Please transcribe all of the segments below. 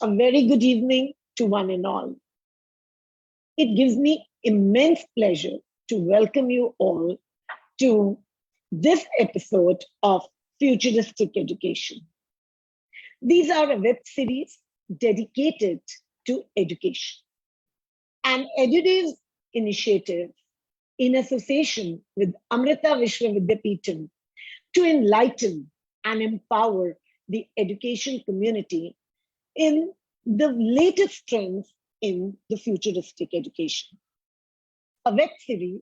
A very good evening to one and all. It gives me immense pleasure to welcome you all to this episode of Futuristic Education. These are a web series dedicated to education. An Edudevs initiative in association with Amrita Vishwa Vidyapeetham to enlighten and empower the education community in the latest trends in the futuristic education. A web series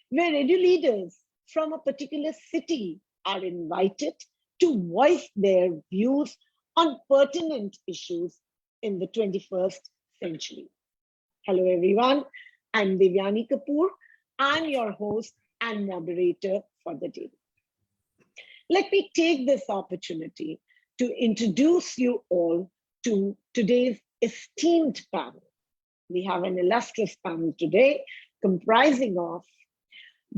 where edu leaders from a particular city are invited to voice their views on pertinent issues in the 21st century. Hello everyone, I'm Devyani Kapoor. I'm your host and moderator for the day. Let me take this opportunity to introduce you all to today's esteemed panel. We have an illustrious panel today comprising of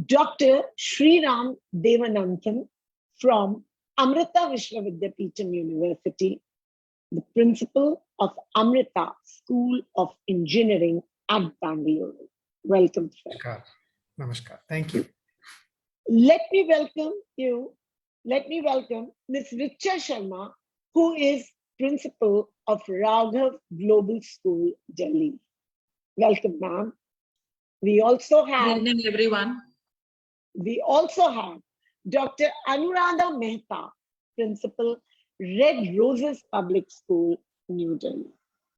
Dr. Sriram Devananthan from Amrita Vishwa Vidyapeetham University, the principal of Amrita School of Engineering at Bangalore. Welcome, sir. Namaskar. Thank you. Let me welcome Ms. Richa Sharma, who is principal of Raghav Global School, Delhi. Welcome, ma'am. We also have good evening, everyone. We also have Dr. Anuradha Mehta, principal, Red Roses Public School, New Delhi.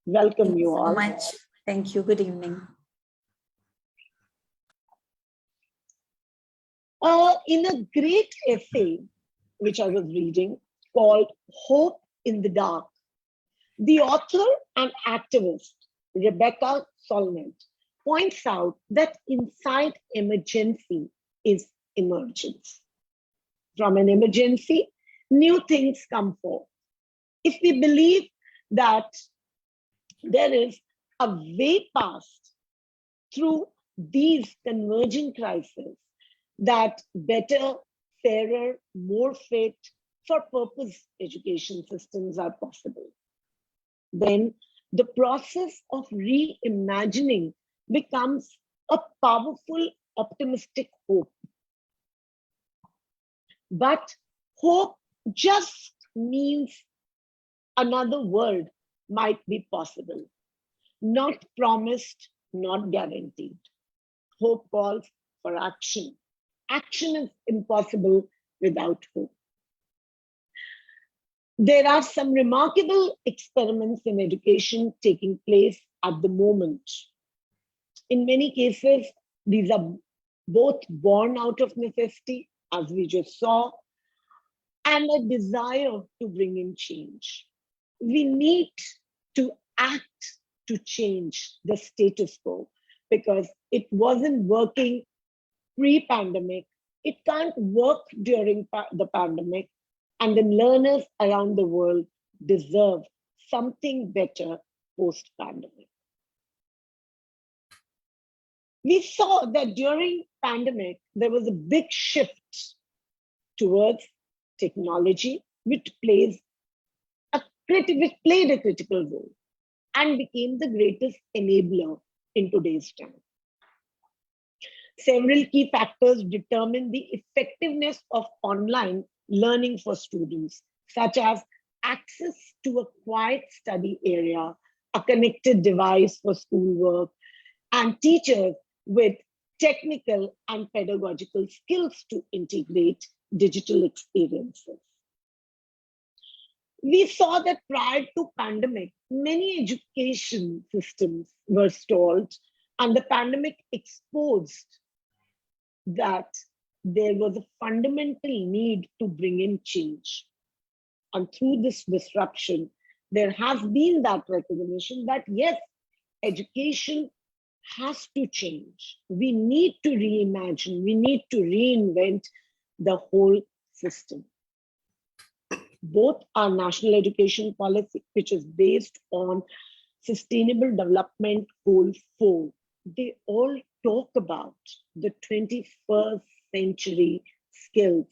Welcome Thank you all. so much. Thank you. Good evening. In a great essay, which I was reading, called Hope in the Dark, the author and activist, Rebecca Solnit, points out that inside emergency is emergence. From an emergency, new things come forth. If we believe that there is a way past through these converging crises, that better, fairer, more fit for purpose education systems are possible, then the process of reimagining becomes a powerful, optimistic hope. But hope just means another world might be possible, not promised, not guaranteed. Hope calls for action. Action is impossible without hope. There are some remarkable experiments in education taking place at the moment. In many cases, these are both born out of necessity, as we just saw, and a desire to bring in change. We need to act to change the status quo because it wasn't working pre-pandemic. It can't work during the pandemic, and the learners around the world deserve something better post-pandemic. We saw that during pandemic, there was a big shift towards technology, which played a critical role and became the greatest enabler in today's time. Several key factors determine the effectiveness of online learning for students, such as access to a quiet study area, a connected device for schoolwork, and teachers with technical and pedagogical skills to integrate digital experiences. We saw that prior to pandemic, many education systems were stalled, and the pandemic exposed that there was a fundamental need to bring in change. And through this disruption, there has been that recognition that yes, education has to change. We need to reimagine, we need to reinvent the whole system. Both our national education policy, which is based on Sustainable Development Goal 4, they all talk about the 21st century skills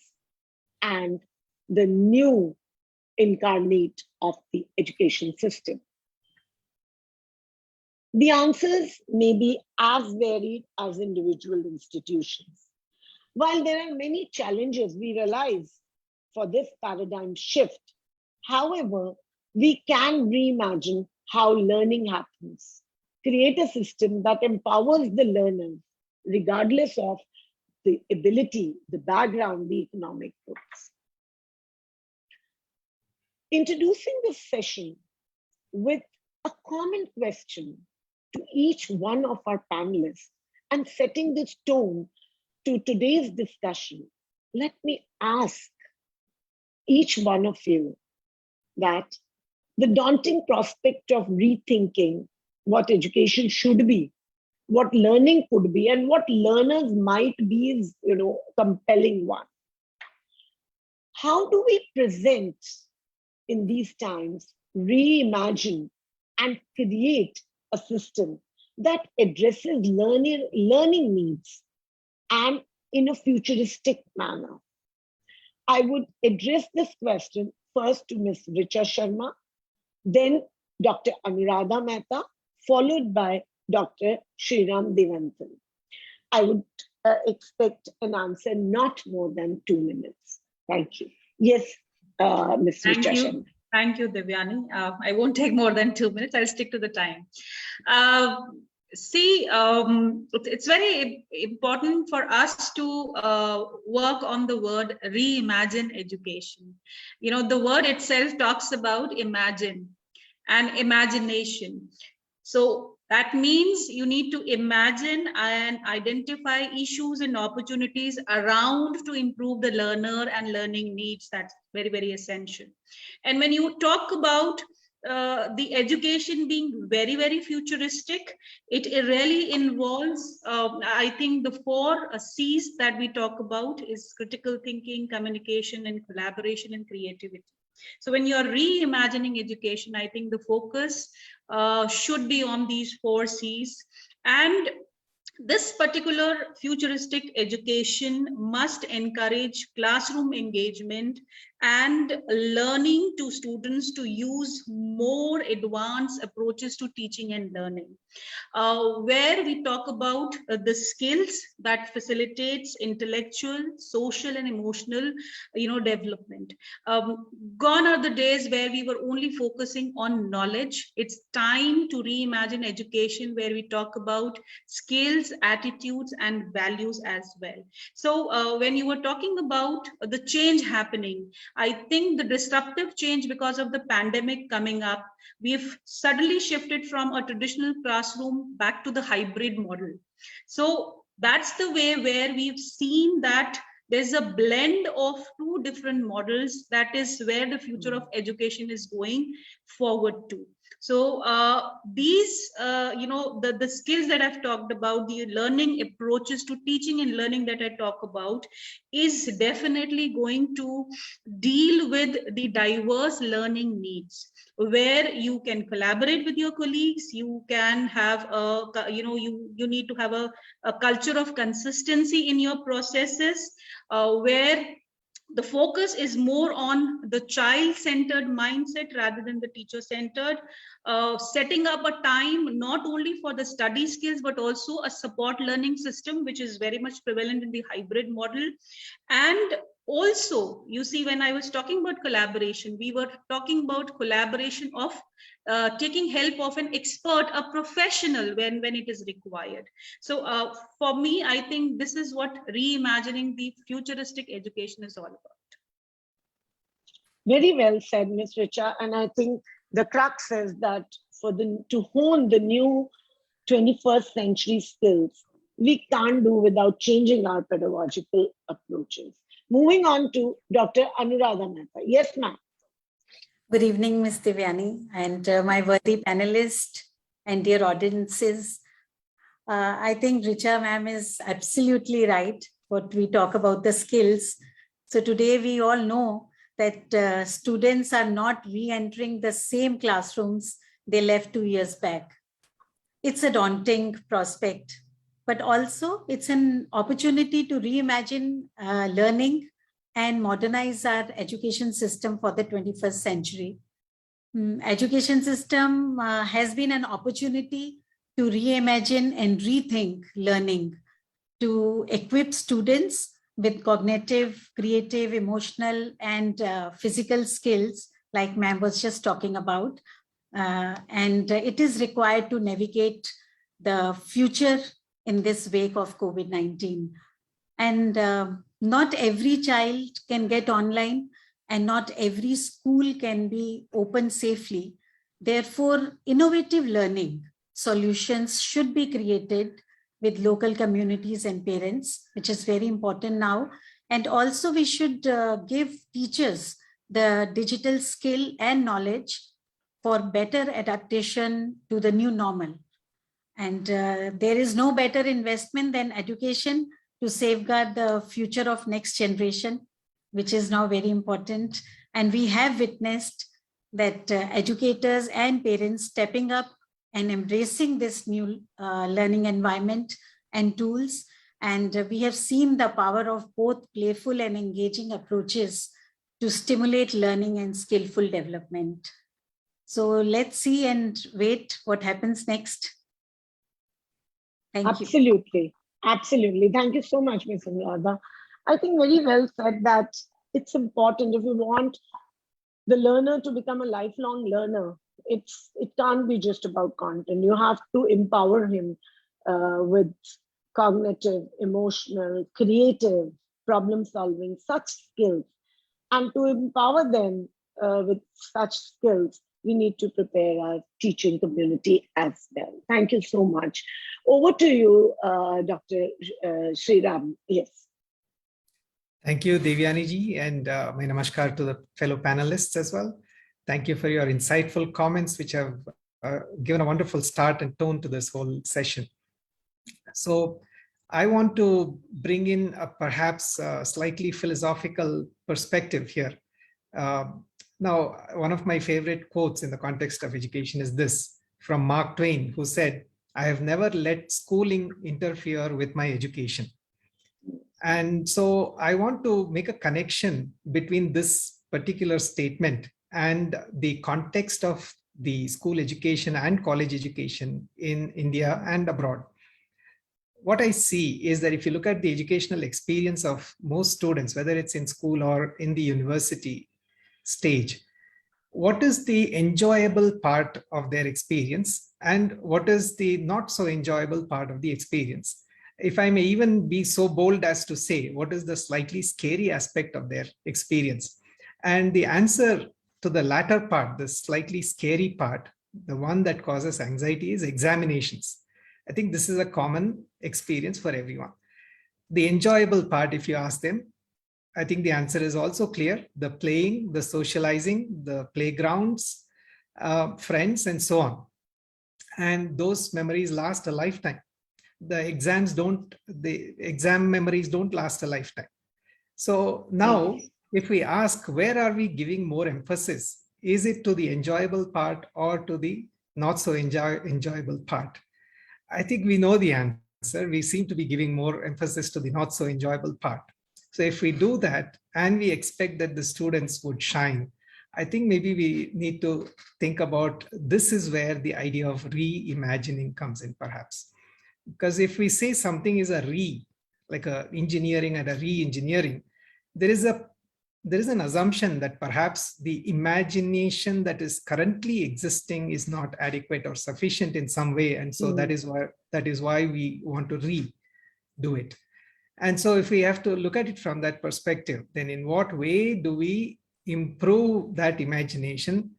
and the new incarnate of the education system. The answers may be as varied as individual institutions. While there are many challenges we realize for this paradigm shift, however, we can reimagine how learning happens, create a system that empowers the learners, regardless of the ability, the background, the economic groups. Introducing this session with a common question to each one of our panelists and setting this tone to today's discussion, let me ask each one of you that the daunting prospect of rethinking what education should be, what learning could be, and what learners might be is, compelling one. How do we present in these times, reimagine and create a system that addresses learning needs and in a futuristic manner? I would address this question first to Ms. Richa Sharma, then Dr. Anuradha Mehta, followed by Dr. Sriram Devanthan. I would expect an answer not more than 2 minutes. Thank you. Yes, Ms. Richa Sharma. Thank you, Devyani. I won't take more than 2 minutes. I'll stick to the time. It's very important for us to work on the word reimagine education. The word itself talks about imagine and imagination. So that means you need to imagine and identify issues and opportunities around to improve the learner and learning needs. That's very, very essential. And when you talk about the education being very, very futuristic, it really involves, I think, the 4 C's that we talk about is critical thinking, communication, and collaboration and creativity. So when you're reimagining education, I think the focus should be on these 4 C's. And this particular futuristic education must encourage classroom engagement and learning to students to use more advanced approaches to teaching and learning, where we talk about the skills that facilitates intellectual, social, and emotional, development. Gone are the days where we were only focusing on knowledge. It's time to reimagine education where we talk about skills, attitudes, and values as well. So when you were talking about the change happening, I think the disruptive change because of the pandemic coming up, we've suddenly shifted from a traditional classroom back to the hybrid model. So that's the way where we've seen that there's a blend of 2 different models. That is where the future of education is going forward to. So these, the skills that I've talked about, the learning approaches to teaching and learning that I talk about is definitely going to deal with the diverse learning needs, where you can collaborate with your colleagues, you can have you need to have a culture of consistency in your processes, where the focus is more on the child-centered mindset rather than the teacher-centered, setting up a time not only for the study skills, but also a support learning system, which is very much prevalent in the hybrid model. And also, you see, when I was talking about collaboration, we were talking about collaboration of taking help of an expert, a professional when it is required. So for me, I think this is what reimagining the futuristic education is all about. Very well said, Ms. Richa. And I think the crux is that to hone the new 21st century skills, we can't do without changing our pedagogical approaches. Moving on to Dr. Anuradha Mehta. Yes, ma'am. Good evening, Ms. Devyani, and my worthy panelists and dear audiences. I think Richa ma'am is absolutely right what we talk about the skills. So today we all know that students are not re-entering the same classrooms they left 2 years back. It's a daunting prospect, but also it's an opportunity to reimagine learning and modernize our education system for the 21st century. Education system has been an opportunity to reimagine and rethink learning, to equip students with cognitive, creative, emotional, and physical skills, like ma'am was just talking about. And it is required to navigate the future in this wake of COVID-19. And not every child can get online, and not every school can be open safely. Therefore, innovative learning solutions should be created with local communities and parents, which is very important now. And also we should give teachers the digital skill and knowledge for better adaptation to the new normal. And there is no better investment than education to safeguard the future of next generation, which is now very important. And we have witnessed that educators and parents stepping up and embracing this new learning environment and tools. And we have seen the power of both playful and engaging approaches to stimulate learning and skillful development. So let's see and wait what happens next. Thank you. Absolutely. Absolutely. Thank you so much, Ms. Anuradha. I think very well said that it's important if you want the learner to become a lifelong learner. It can't be just about content. You have to empower him with cognitive, emotional, creative, problem solving, such skills. And to empower them with such skills, we need to prepare our teaching community as well. Thank you so much. Over to you, Dr. Sriram. Yes. Thank you, Devyani ji, and my namaskar to the fellow panelists as well. Thank you for your insightful comments, which have given a wonderful start and tone to this whole session. So I want to bring in a perhaps slightly philosophical perspective here. Now, one of my favorite quotes in the context of education is this from Mark Twain, who said, "I have never let schooling interfere with my education." And so I want to make a connection between this particular statement and the context of the school education and college education in India and abroad. What I see is that if you look at the educational experience of most students, whether it's in school or in the university stage, what is the enjoyable part of their experience and what is the not so enjoyable part of the experience? If I may even be so bold as to say, what is the slightly scary aspect of their experience? And the answer to the latter part, the slightly scary part, the one that causes anxiety, is examinations. I think this is a common experience for everyone. The enjoyable part, if you ask them, I think the answer is also clear: the playing, the socializing, the playgrounds, friends, and so on. And those memories last a lifetime. The exam memories don't last a lifetime. So now, if we ask, where are we giving more emphasis? Is it to the enjoyable part or to the not so enjoyable part? I think we know the answer. We seem to be giving more emphasis to the not so enjoyable part. So if we do that and we expect that the students would shine, I think maybe we need to think about, this is where the idea of reimagining comes in perhaps. Because if we say something is like a engineering and a re-engineering, there is an assumption that perhaps the imagination that is currently existing is not adequate or sufficient in some way. And so that is why we want to redo it. And so if we have to look at it from that perspective, then in what way do we improve that imagination?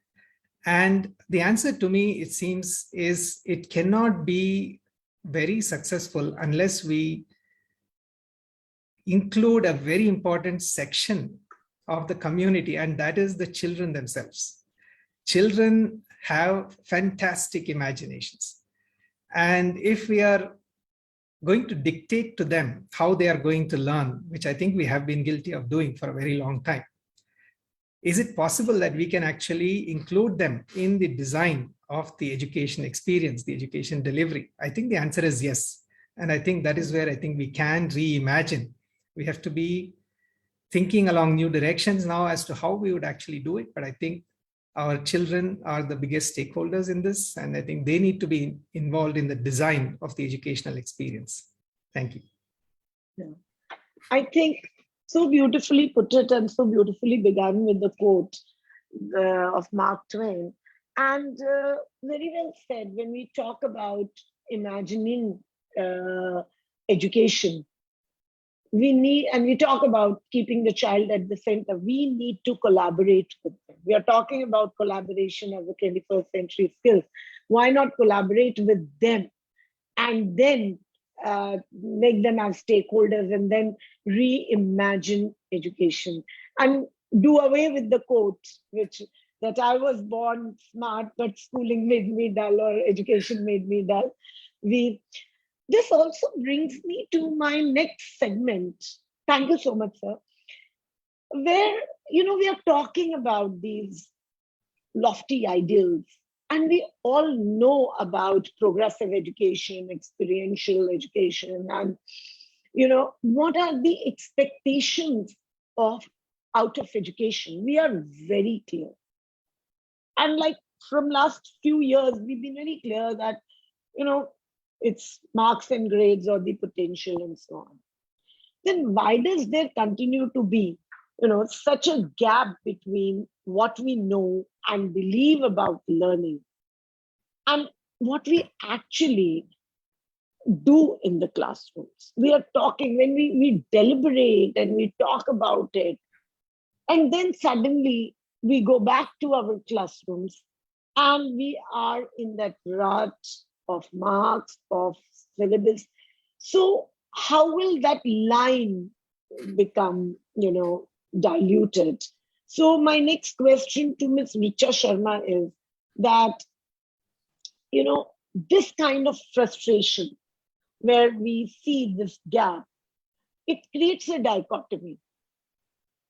And the answer to me, it seems, is it cannot be very successful unless we include a very important section of the community, and that is the children themselves. Children have fantastic imaginations. And if we are going to dictate to them how they are going to learn, which I think we have been guilty of doing for a very long time, is it possible that we can actually include them in the design of the education experience, the education delivery? I think the answer is yes. And I think that is where I think we can reimagine. We have to be thinking along new directions now as to how we would actually do it. But I think our children are the biggest stakeholders in this, and I think they need to be involved in the design of the educational experience. Thank you. Yeah. I think so beautifully put it and so beautifully begun with the quote of Mark Twain. And very well said, when we talk about imagining education, we need, and we talk about keeping the child at the center, we need to collaborate with them. We are talking about collaboration as a 21st century skill. Why not collaborate with them and then make them as stakeholders and then reimagine education and do away with the quote, which that I was born smart, but schooling made me dull or education made me dull. This also brings me to my next segment. Thank you so much, sir. Where, we are talking about these lofty ideals, and we all know about progressive education, experiential education, and, what are the expectations out of education? We are very clear. And like from last few years, we've been very clear that, it's marks and grades or the potential and so on. Then why does there continue to be, such a gap between what we know and believe about learning and what we actually do in the classrooms? We are talking, when we deliberate and we talk about it, and then suddenly we go back to our classrooms and we are in that rut of marks, of syllabus. So how will that line become, diluted? So my next question to Ms. Richa Sharma is that, this kind of frustration where we see this gap, it creates a dichotomy.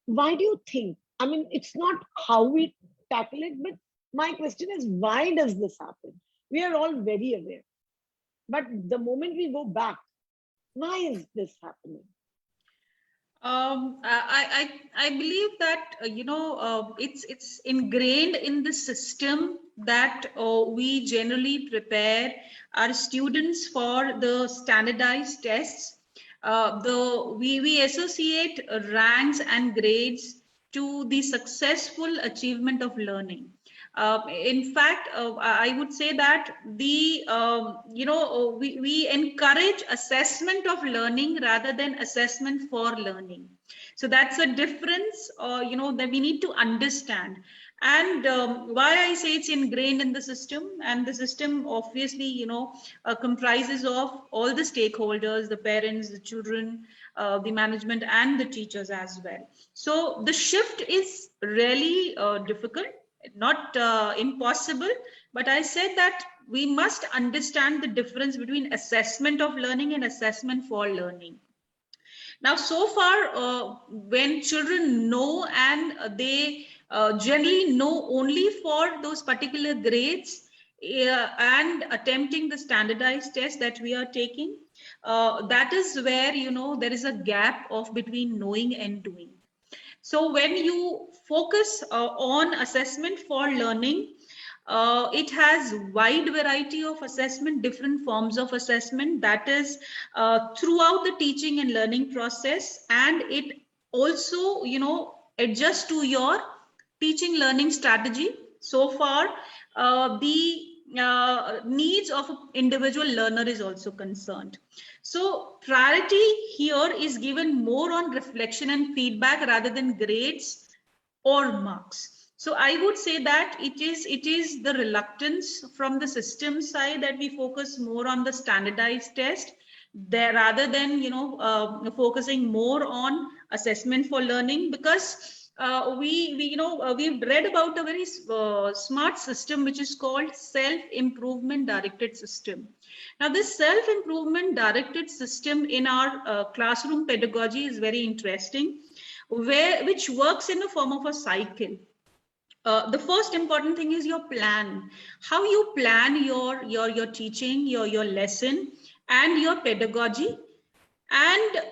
Why do you think? I mean, it's not how we tackle it, but my question is, why does this happen? We are all very aware. But the moment we go back, why is this happening? I believe that it's ingrained in the system that we generally prepare our students for the standardized tests. We associate ranks and grades to the successful achievement of learning. In fact, I would say that we encourage assessment of learning rather than assessment for learning. So that's a difference, that we need to understand. And why I say it's ingrained in the system, and the system obviously, comprises of all the stakeholders, the parents, the children, the management, and the teachers as well. So the shift is really difficult. Not impossible, but I said that we must understand the difference between assessment of learning and assessment for learning. Now, so far, when children know and they generally know only for those particular grades and attempting the standardized test that we are taking, that is where, there is a gap of between knowing and doing. So when you focus on assessment for learning, it has wide variety of assessment, different forms of assessment, that is throughout the teaching and learning process, and it also, adjusts to your teaching learning strategy. So far, the needs of an individual learner is also concerned. So priority here is given more on reflection and feedback rather than grades or marks. So I would say that it is the reluctance from the system side that we focus more on the standardized test there rather than focusing more on assessment for learning, because we've read about a very smart system which is called self-improvement directed system. Now, this self-improvement directed system in our classroom pedagogy is very interesting, which works in the form of a cycle. The first important thing is your plan. How you plan your teaching, your lesson, and your pedagogy. And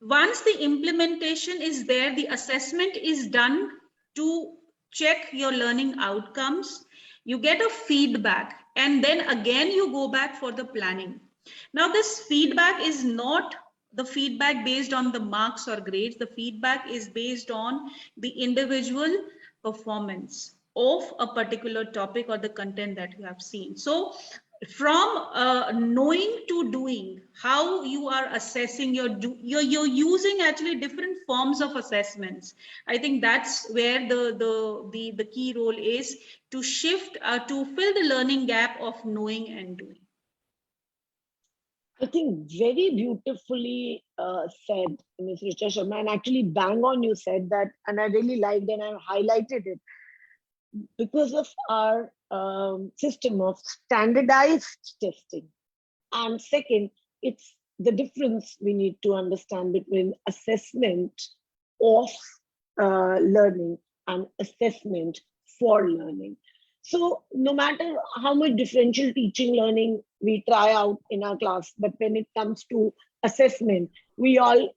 once the implementation is there, the assessment is done to check your learning outcomes, you get a feedback, and then again you go back for the planning. Now, this feedback is not the feedback based on the marks or grades. The feedback is based on the individual performance of a particular topic or the content that you have seen. So from knowing to doing, how you are assessing you're using actually different forms of assessments. I think that's where the key role is, to shift to fill the learning gap of knowing and doing. I think very beautifully said, Ms. Richa Sharma, and actually bang on you said that, and I really liked and I highlighted it. Because of our system of standardized testing. And second, it's the difference we need to understand between assessment of learning and assessment for learning. So no matter how much differential teaching learning we try out in our class, but when it comes to assessment, we all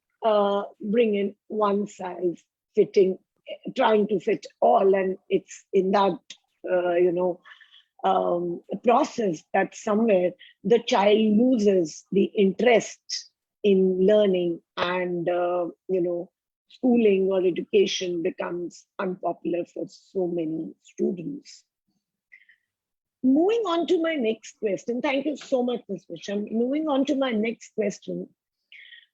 bring in one size fitting, trying to fit all, and it's in that process that somewhere the child loses the interest in learning, and schooling or education becomes unpopular for so many students. Moving on to my next question. Thank you so much, Ms. Visham. Moving on to my next question.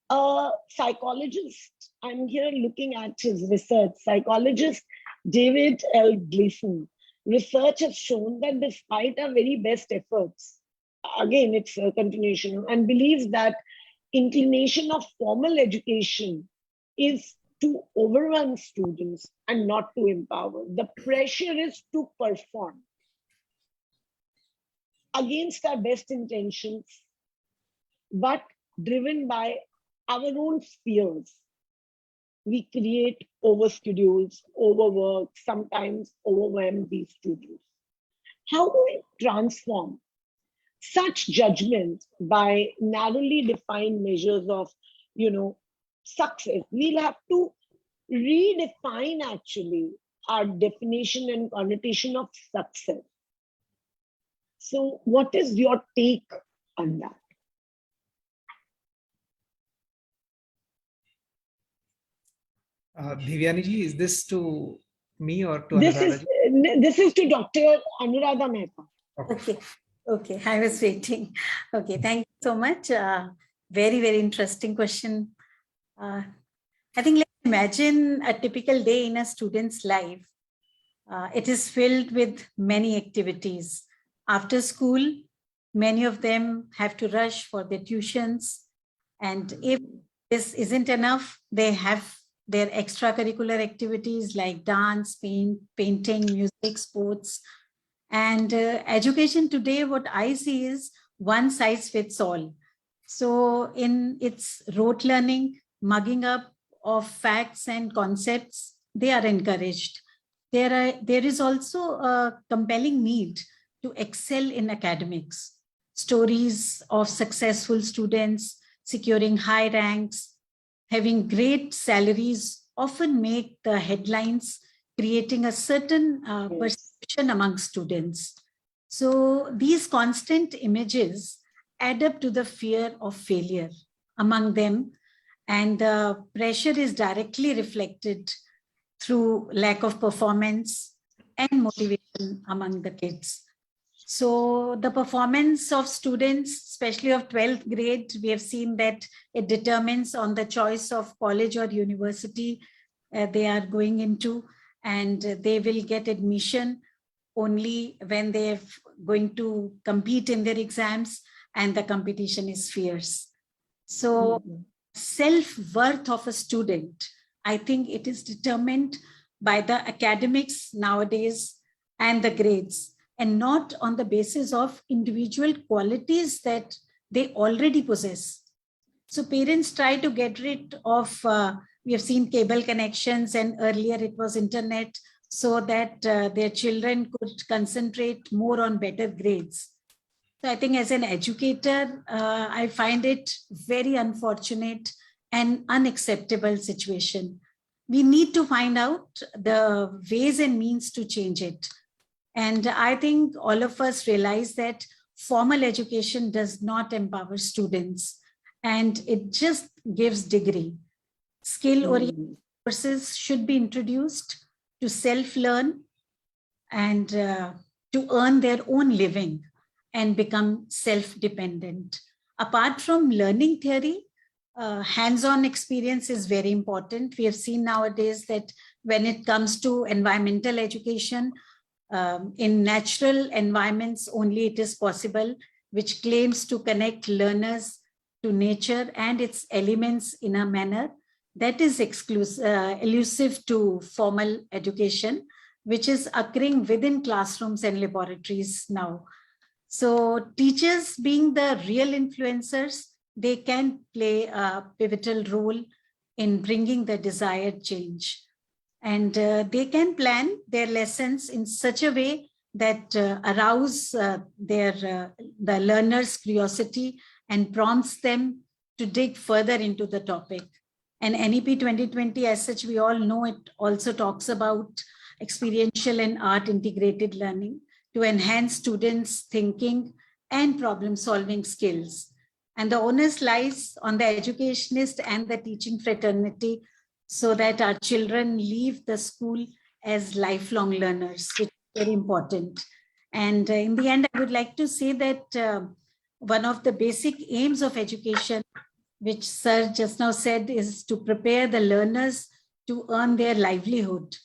A psychologist, I'm here looking at his research, psychologist David L. Gleason, research has shown that despite our very best efforts, again, it's a continuation, and believes that inclination of formal education is to overrun students and not to empower. The pressure is to perform against our best intentions, but driven by our own fears. We create overschedules, overwork, sometimes overwhelm these students. How do we transform such judgment by narrowly defined measures of, success? We'll have to redefine actually our definition and connotation of success. So what is your take on that? Devyani ji, is this to me or to Anuradha ji? This is to Dr. Anuradha Mehta. Okay. I was waiting. Okay, thank you so much. Very, very interesting question. I think let's imagine a typical day in a student's life. It is filled with many activities. After school, many of them have to rush for their tuitions. And if this isn't enough, they have their extracurricular activities like dance, painting, music, sports. And education today, what I see is one size fits all. So in its rote learning, mugging up of facts and concepts, they are encouraged. There is also a compelling need to excel in academics. Stories of successful students securing high ranks, having great salaries often make the headlines, creating a certain perception among students. So these constant images add up to the fear of failure among them, and the pressure is directly reflected through lack of performance and motivation among the kids. So the performance of students, especially of 12th grade, we have seen that it determines on the choice of college or university they are going into, and they will get admission only when they're going to compete in their exams, and the competition is fierce. So self-worth of a student, I think it is determined by the academics nowadays and the grades, and not on the basis of individual qualities that they already possess. So parents try to get rid of, we have seen cable connections, and earlier it was internet, so that their children could concentrate more on better grades. So I think as an educator, I find it very unfortunate and unacceptable situation we need to find out the ways and means to change it. And I think all of us realize that formal education does not empower students, and it just gives degree. Skill-oriented courses should be introduced to self-learn and to earn their own living and become self-dependent. Apart from learning theory, hands-on experience is very important. We have seen nowadays that when it comes to environmental education, in natural environments only it is possible, which claims to connect learners to nature and its elements in a manner that is elusive to formal education, which is occurring within classrooms and laboratories now. So teachers, being the real influencers, they can play a pivotal role in bringing the desired change. And they can plan their lessons in such a way that arouse the learners' curiosity and prompts them to dig further into the topic. And NEP 2020, as such, we all know it also talks about experiential and art integrated learning to enhance students' thinking and problem-solving skills. And the onus lies on the educationist and the teaching fraternity so that our children leave the school as lifelong learners, which is very important. And in the end, I would like to say that one of the basic aims of education, which Sir just now said, is to prepare the learners to earn their livelihood.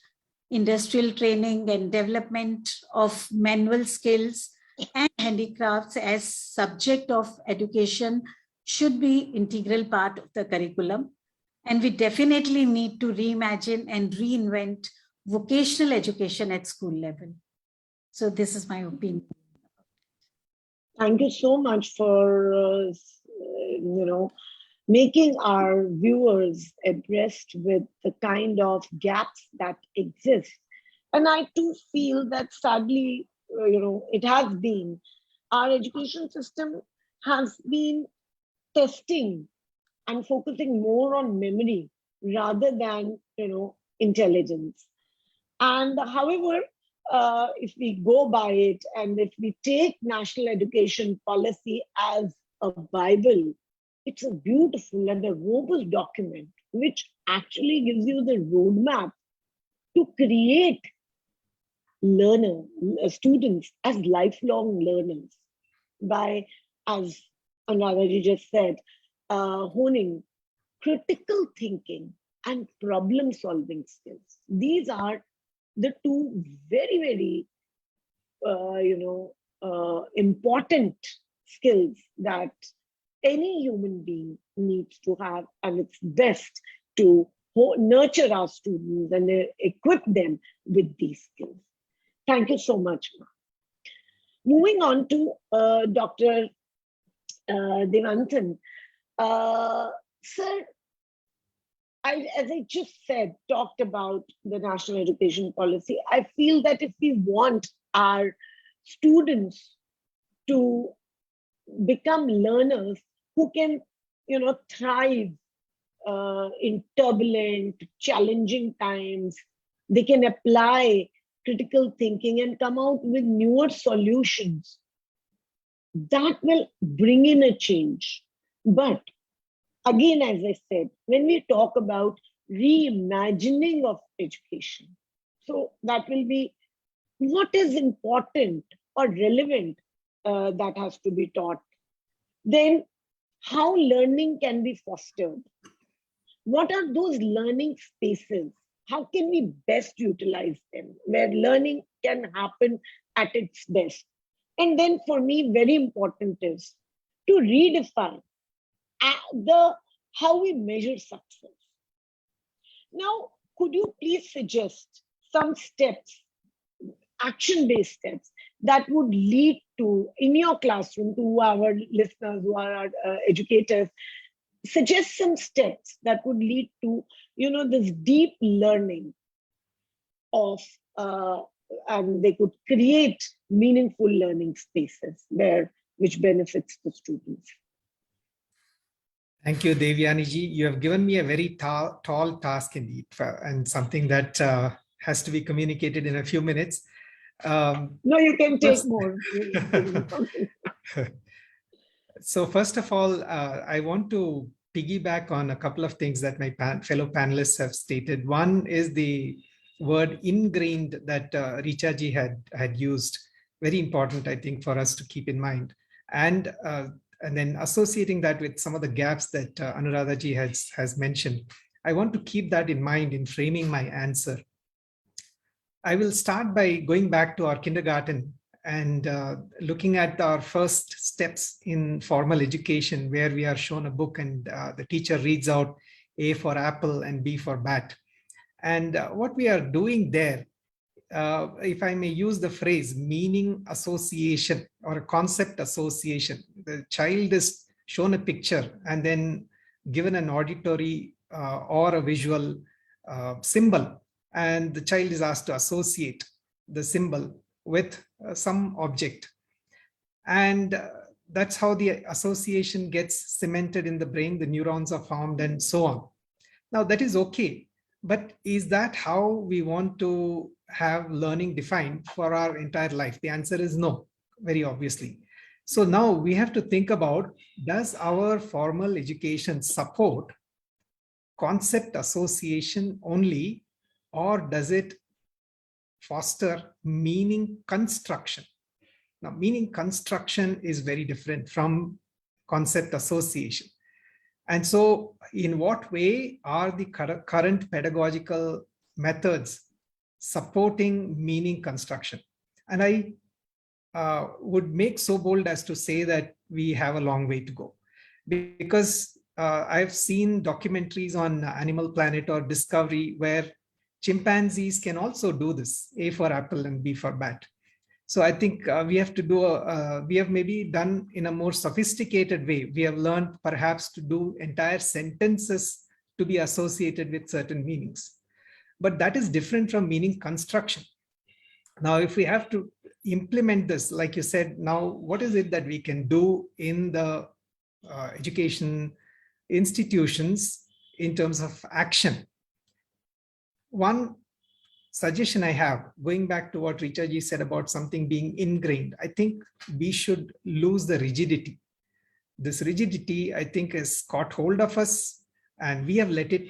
Industrial training and development of manual skills and handicrafts as subject of education should be integral part of the curriculum. And we definitely need to reimagine and reinvent vocational education at school level. So this is my opinion. Thank you so much for, making our viewers abreast with the kind of gaps that exist. And I too feel that sadly, it has been, our education system has been testing and focusing more on memory rather than, intelligence. And however, if we go by it and if we take national education policy as a Bible, it's a beautiful and a robust document which actually gives you the roadmap to create students as lifelong learners by, as Anuradha just said, honing critical thinking and problem-solving skills. These are the two very, very, important skills that any human being needs to have, and it's best to nurture our students and equip them with these skills. Thank you so much, Ma. Moving on to Dr. Devanthan. Sir, as I just said, talked about the national education policy, I feel that if we want our students to become learners who can, thrive in turbulent, challenging times, they can apply critical thinking and come out with newer solutions, that will bring in a change. But again, as I said, when we talk about reimagining of education, so that will be what is important or relevant that has to be taught. Then how learning can be fostered. What are those learning spaces? How can we best utilize them where learning can happen at its best? And then for me, very important is to redefine how we measure success. Now, could you please suggest some steps, action-based steps that would lead to, in your classroom, to our listeners who are our educators, suggest some steps that would lead to, this deep learning of, and they could create meaningful learning spaces which benefits the students. Thank you, Devyani ji. You have given me a very tall task indeed, and something that has to be communicated in a few minutes. No, you can take First, more. so first of all, I want to piggyback on a couple of things that my fellow panelists have stated. One is the word ingrained that Richa ji had used. Very important, I think, for us to keep in mind. And then associating that with some of the gaps that Anuradha ji has mentioned. I want to keep that in mind in framing my answer. I will start by going back to our kindergarten and looking at our first steps in formal education, where we are shown a book and the teacher reads out A for apple and B for bat. And what we are doing there, if I may use the phrase meaning association or a concept association, the child is shown a picture and then given an auditory or a visual symbol, and the child is asked to associate the symbol with some object. And that's how the association gets cemented in the brain, the neurons are formed and so on. Now that is okay, but is that how we want to have learning defined for our entire life? The answer is no, very obviously. So now we have to think about, does our formal education support concept association only, or does it foster meaning construction? Now, meaning construction is very different from concept association. And so in what way are the current pedagogical methods supporting meaning construction? And I would make so bold as to say that we have a long way to go, because I've seen documentaries on Animal Planet or Discovery where chimpanzees can also do this, A for apple and B for bat. So I think we have to do, we have maybe done in a more sophisticated way. We have learned perhaps to do entire sentences to be associated with certain meanings. But that is different from meaning construction. Now, if we have to implement this, like you said, now what is it that we can do in the education institutions in terms of action? One suggestion I have, going back to what Richa ji said about something being ingrained, I think we should lose the rigidity. This rigidity, I think, has caught hold of us and we have let it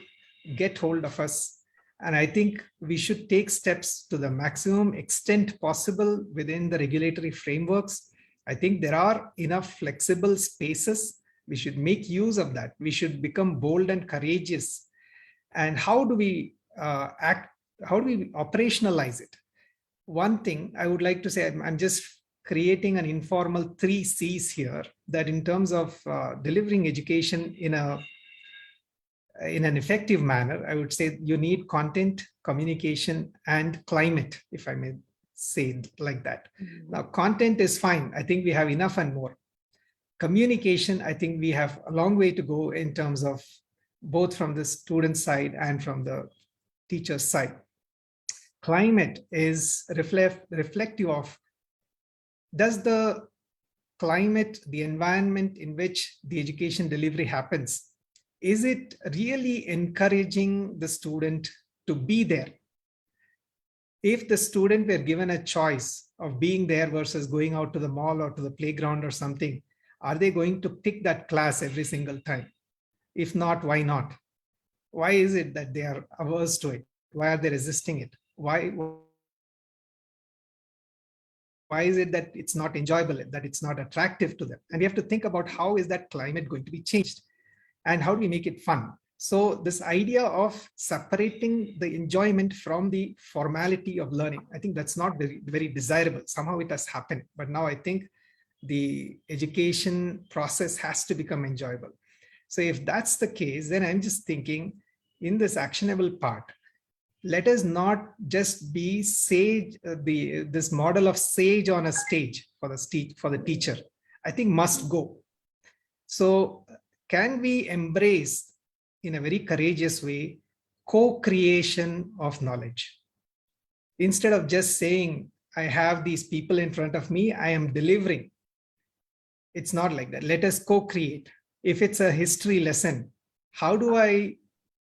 get hold of us. And I think we should take steps to the maximum extent possible within the regulatory frameworks. I think there are enough flexible spaces. We should make use of that. We should become bold and courageous. And how do we act? How do we operationalize it? One thing I would like to say, I'm just creating an informal 3 C's here, that in terms of delivering education in an effective manner, I would say you need content, communication, and climate, if I may say it like that. Now, content is fine. I think we have enough and more. Communication, I think we have a long way to go in terms of both from the student side and from the teacher's side. Climate is reflective of, does the climate, the environment in which the education delivery happens, is it really encouraging the student to be there? If the student were given a choice of being there versus going out to the mall or to the playground or something, are they going to pick that class every single time? If not, why not? Why is it that they are averse to it? Why are they resisting it? Why is it that it's not enjoyable, that it's not attractive to them? And we have to think about how is that climate going to be changed and how do we make it fun? So this idea of separating the enjoyment from the formality of learning, I think that's not very, very desirable. Somehow it has happened, but now I think the education process has to become enjoyable. So if that's the case, then I'm just thinking in this actionable part, let us not just be sage, this model of sage on a stage for the teacher, I think must go. So can we embrace in a very courageous way co-creation of knowledge? Instead of just saying, I have these people in front of me, I am delivering. It's not like that. Let us co-create. If it's a history lesson, how do I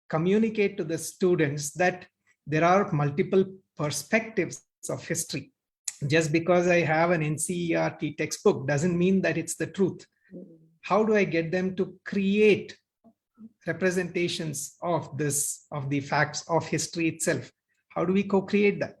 communicate to the students that there are multiple perspectives of history? Just because I have an NCERT textbook doesn't mean that it's the truth. How do I get them to create representations of the facts of history itself? How do we co-create that?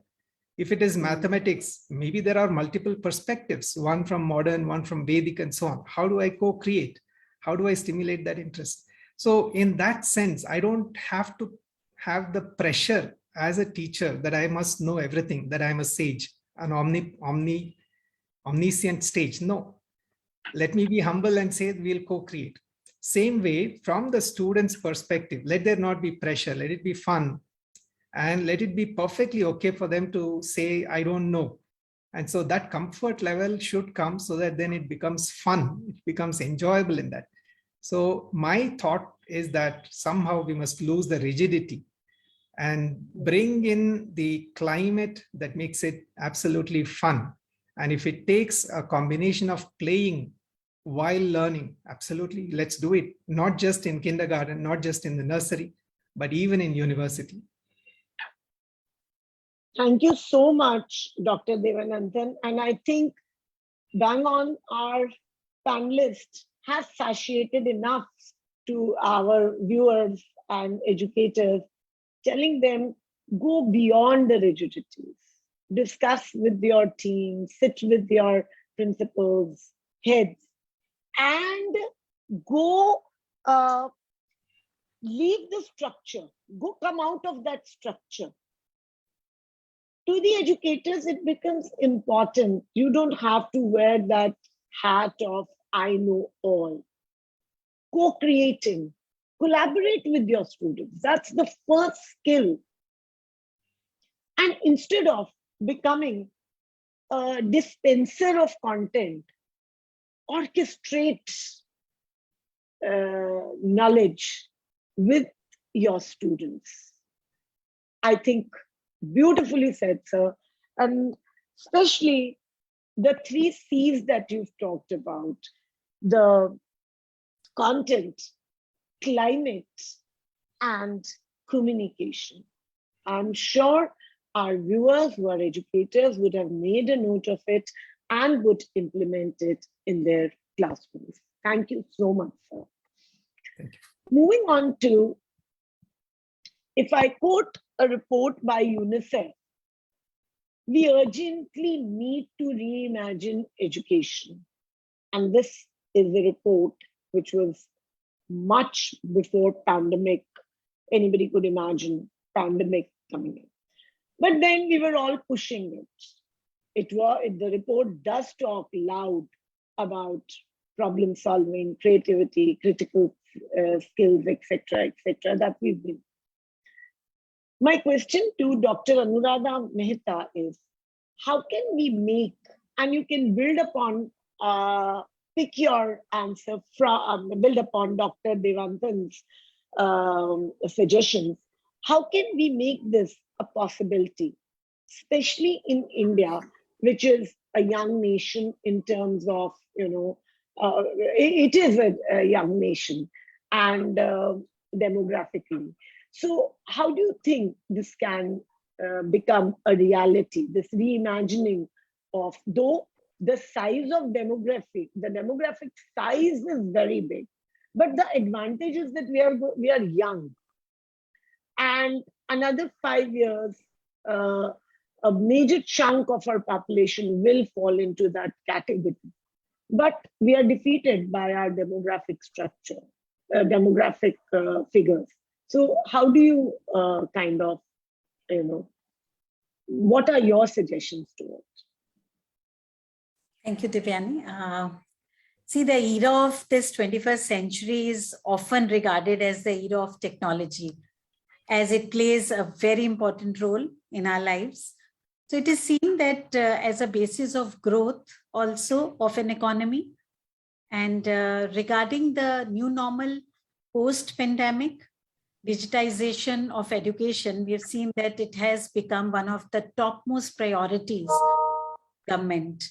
If it is mathematics, maybe there are multiple perspectives, one from modern, one from Vedic, and so on. How do I co-create? How do I stimulate that interest? So in that sense, I don't have to have the pressure as a teacher that I must know everything, that I'm a sage, an omniscient sage. No, let me be humble and say we'll co-create. Same way, from the student's perspective, let there not be pressure, let it be fun, and let it be perfectly okay for them to say, I don't know. And so that comfort level should come so that then it becomes fun, it becomes enjoyable in that. So my thought is that somehow we must lose the rigidity and bring in the climate that makes it absolutely fun. And if it takes a combination of playing while learning, absolutely, let's do it. Not just in kindergarten, not just in the nursery, but even in university. Thank you so much, Dr. Devananthan. And I think bang on, our panelists have satiated enough to our viewers and educators, telling them go beyond the rigidities, discuss with your team, sit with your principals, heads, and go leave the structure, go come out of that structure. To the educators, it becomes important. You don't have to wear that hat of I know all. Co-creating, collaborate with your students. That's the first skill. And instead of becoming a dispenser of content, orchestrate knowledge with your students. I think beautifully said, sir. And especially the 3 C's that you've talked about, the content, climate, and communication. I'm sure our viewers who are educators would have made a note of it and would implement it in their classrooms. Thank you so much, sir. Thank you. Moving on to, if I quote a report by UNICEF, we urgently need to reimagine education. And this is a report which was much before pandemic, anybody could imagine pandemic coming in. But then we were all pushing it. The report does talk loud about problem solving, creativity, critical skills, etc., that we've been. My question to Dr. Anuradha Mehta is, how can we make, and you can build upon, pick your answer from, build upon Dr. Devanthan's suggestions, how can we make this a possibility, especially in India, which is a young nation in terms of, it is a young nation and demographically. So how do you think this can become a reality, this reimagining of, though the size of the demographic size is very big, but the advantage is that we are young. And another 5 years, a major chunk of our population will fall into that category. But we are defeated by our demographic structure, demographic figures. So how do you what are your suggestions to it? Thank you, Devyani. See, the era of this 21st century is often regarded as the era of technology, as it plays a very important role in our lives. So it is seen that as a basis of growth also of an economy. And regarding the new normal post-pandemic, digitization of education, we have seen that it has become one of the topmost priorities of government.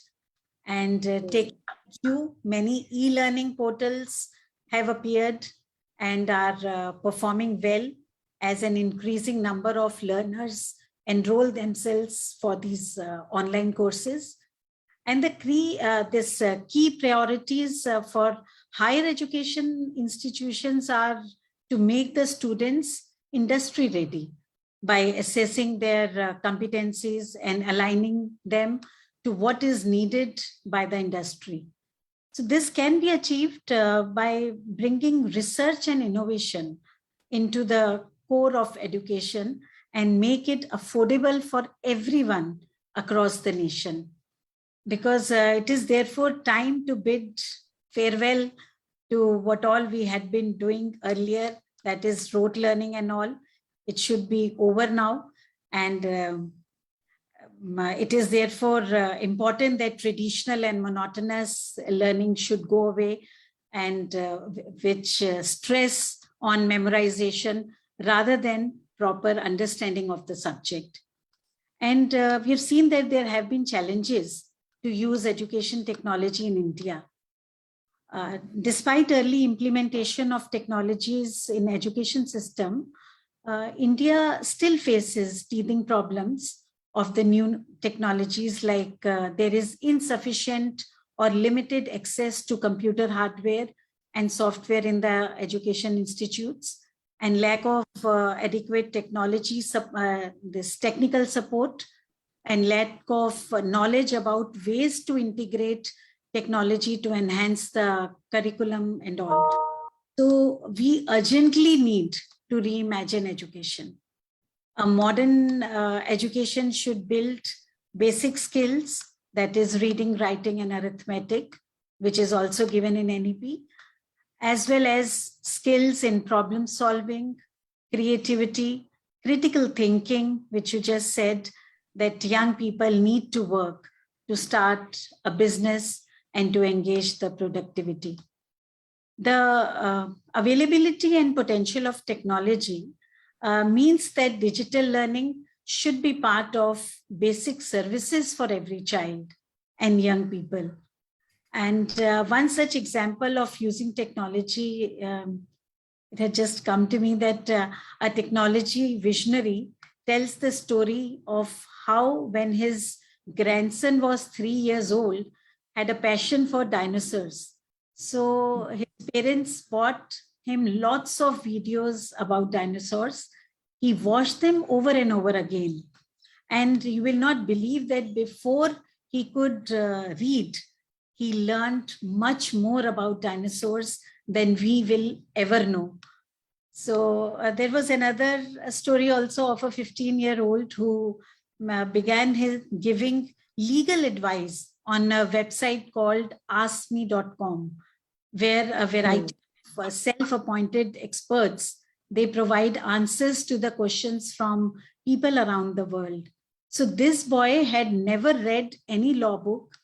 And taking you many e-learning portals, have appeared and are performing well as an increasing number of learners enroll themselves for these online courses. And the key priorities for higher education institutions are to make the students industry ready by assessing their competencies and aligning them to what is needed by the industry. So this can be achieved by bringing research and innovation into the core of education and make it affordable for everyone across the nation. Because it is therefore time to bid farewell to what all we had been doing earlier, that is rote learning and all. It should be over now. And it is therefore important that traditional and monotonous learning should go away, and which stress on memorization rather than proper understanding of the subject. And we have seen that there have been challenges to use education technology in India. Despite early implementation of technologies in education system, India still faces teething problems of the new technologies, like there is insufficient or limited access to computer hardware and software in the education institutes, and lack of adequate technology, this technical support, and lack of knowledge about ways to integrate technology to enhance the curriculum and all. So we urgently need to reimagine education. A modern education should build basic skills, that is reading, writing, and arithmetic, which is also given in NEP, as well as skills in problem solving, creativity, critical thinking, which you just said, that young people need to work to start a business and to engage the productivity. The availability and potential of technology means that digital learning should be part of basic services for every child and young people. And one such example of using technology, it had just come to me that a technology visionary tells the story of how, when his grandson was 3 years old, had a passion for dinosaurs. So his parents bought him lots of videos about dinosaurs. He watched them over and over again. And you will not believe that before he could read, he learned much more about dinosaurs than we will ever know. So there was another story also of a 15-year-old who began giving legal advice on a website called askme.com, where a variety of self-appointed experts, they provide answers to the questions from people around the world. So this boy had never read any law book,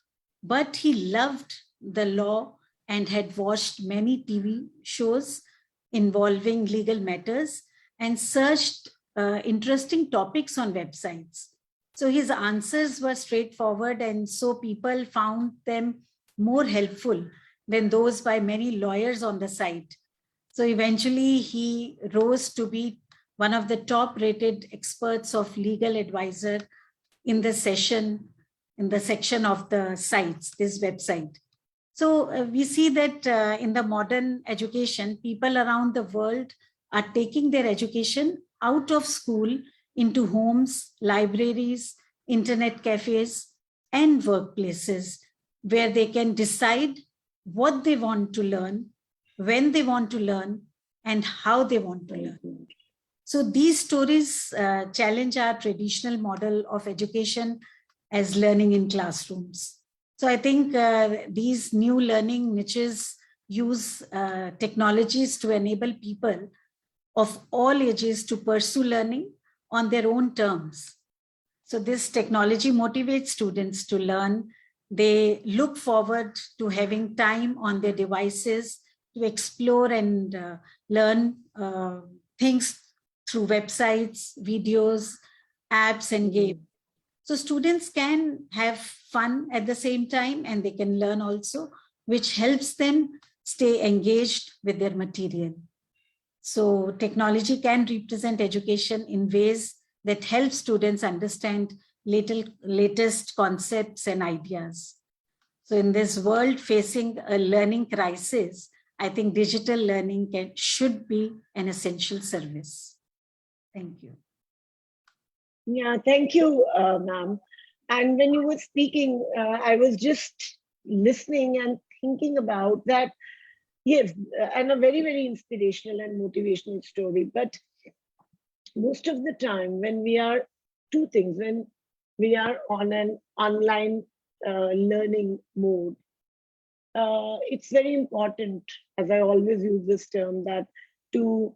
but he loved the law and had watched many TV shows involving legal matters and searched interesting topics on websites. So his answers were straightforward, and so people found them more helpful than those by many lawyers on the site. So eventually he rose to be one of the top rated experts of legal advisor in the section of the sites, this website. So we see that in the modern education, people around the world are taking their education out of school into homes, libraries, internet cafes, and workplaces, where they can decide what they want to learn, when they want to learn, and how they want to learn. So these stories challenge our traditional model of education as learning in classrooms. So I think these new learning niches use technologies to enable people of all ages to pursue learning on their own terms. So this technology motivates students to learn. They look forward to having time on their devices to explore and learn things through websites, videos, apps, and games. So students can have fun at the same time, and they can learn also, which helps them stay engaged with their material. So technology can represent education in ways that help students understand latest concepts and ideas. So in this world facing a learning crisis, I think digital learning should be an essential service. Thank you. Yeah, thank you, ma'am. And when you were speaking, I was just listening and thinking about that. Yes, and a very, very inspirational and motivational story. But most of the time, when we are two things, when we are on an online learning mode, it's very important, as I always use this term, that to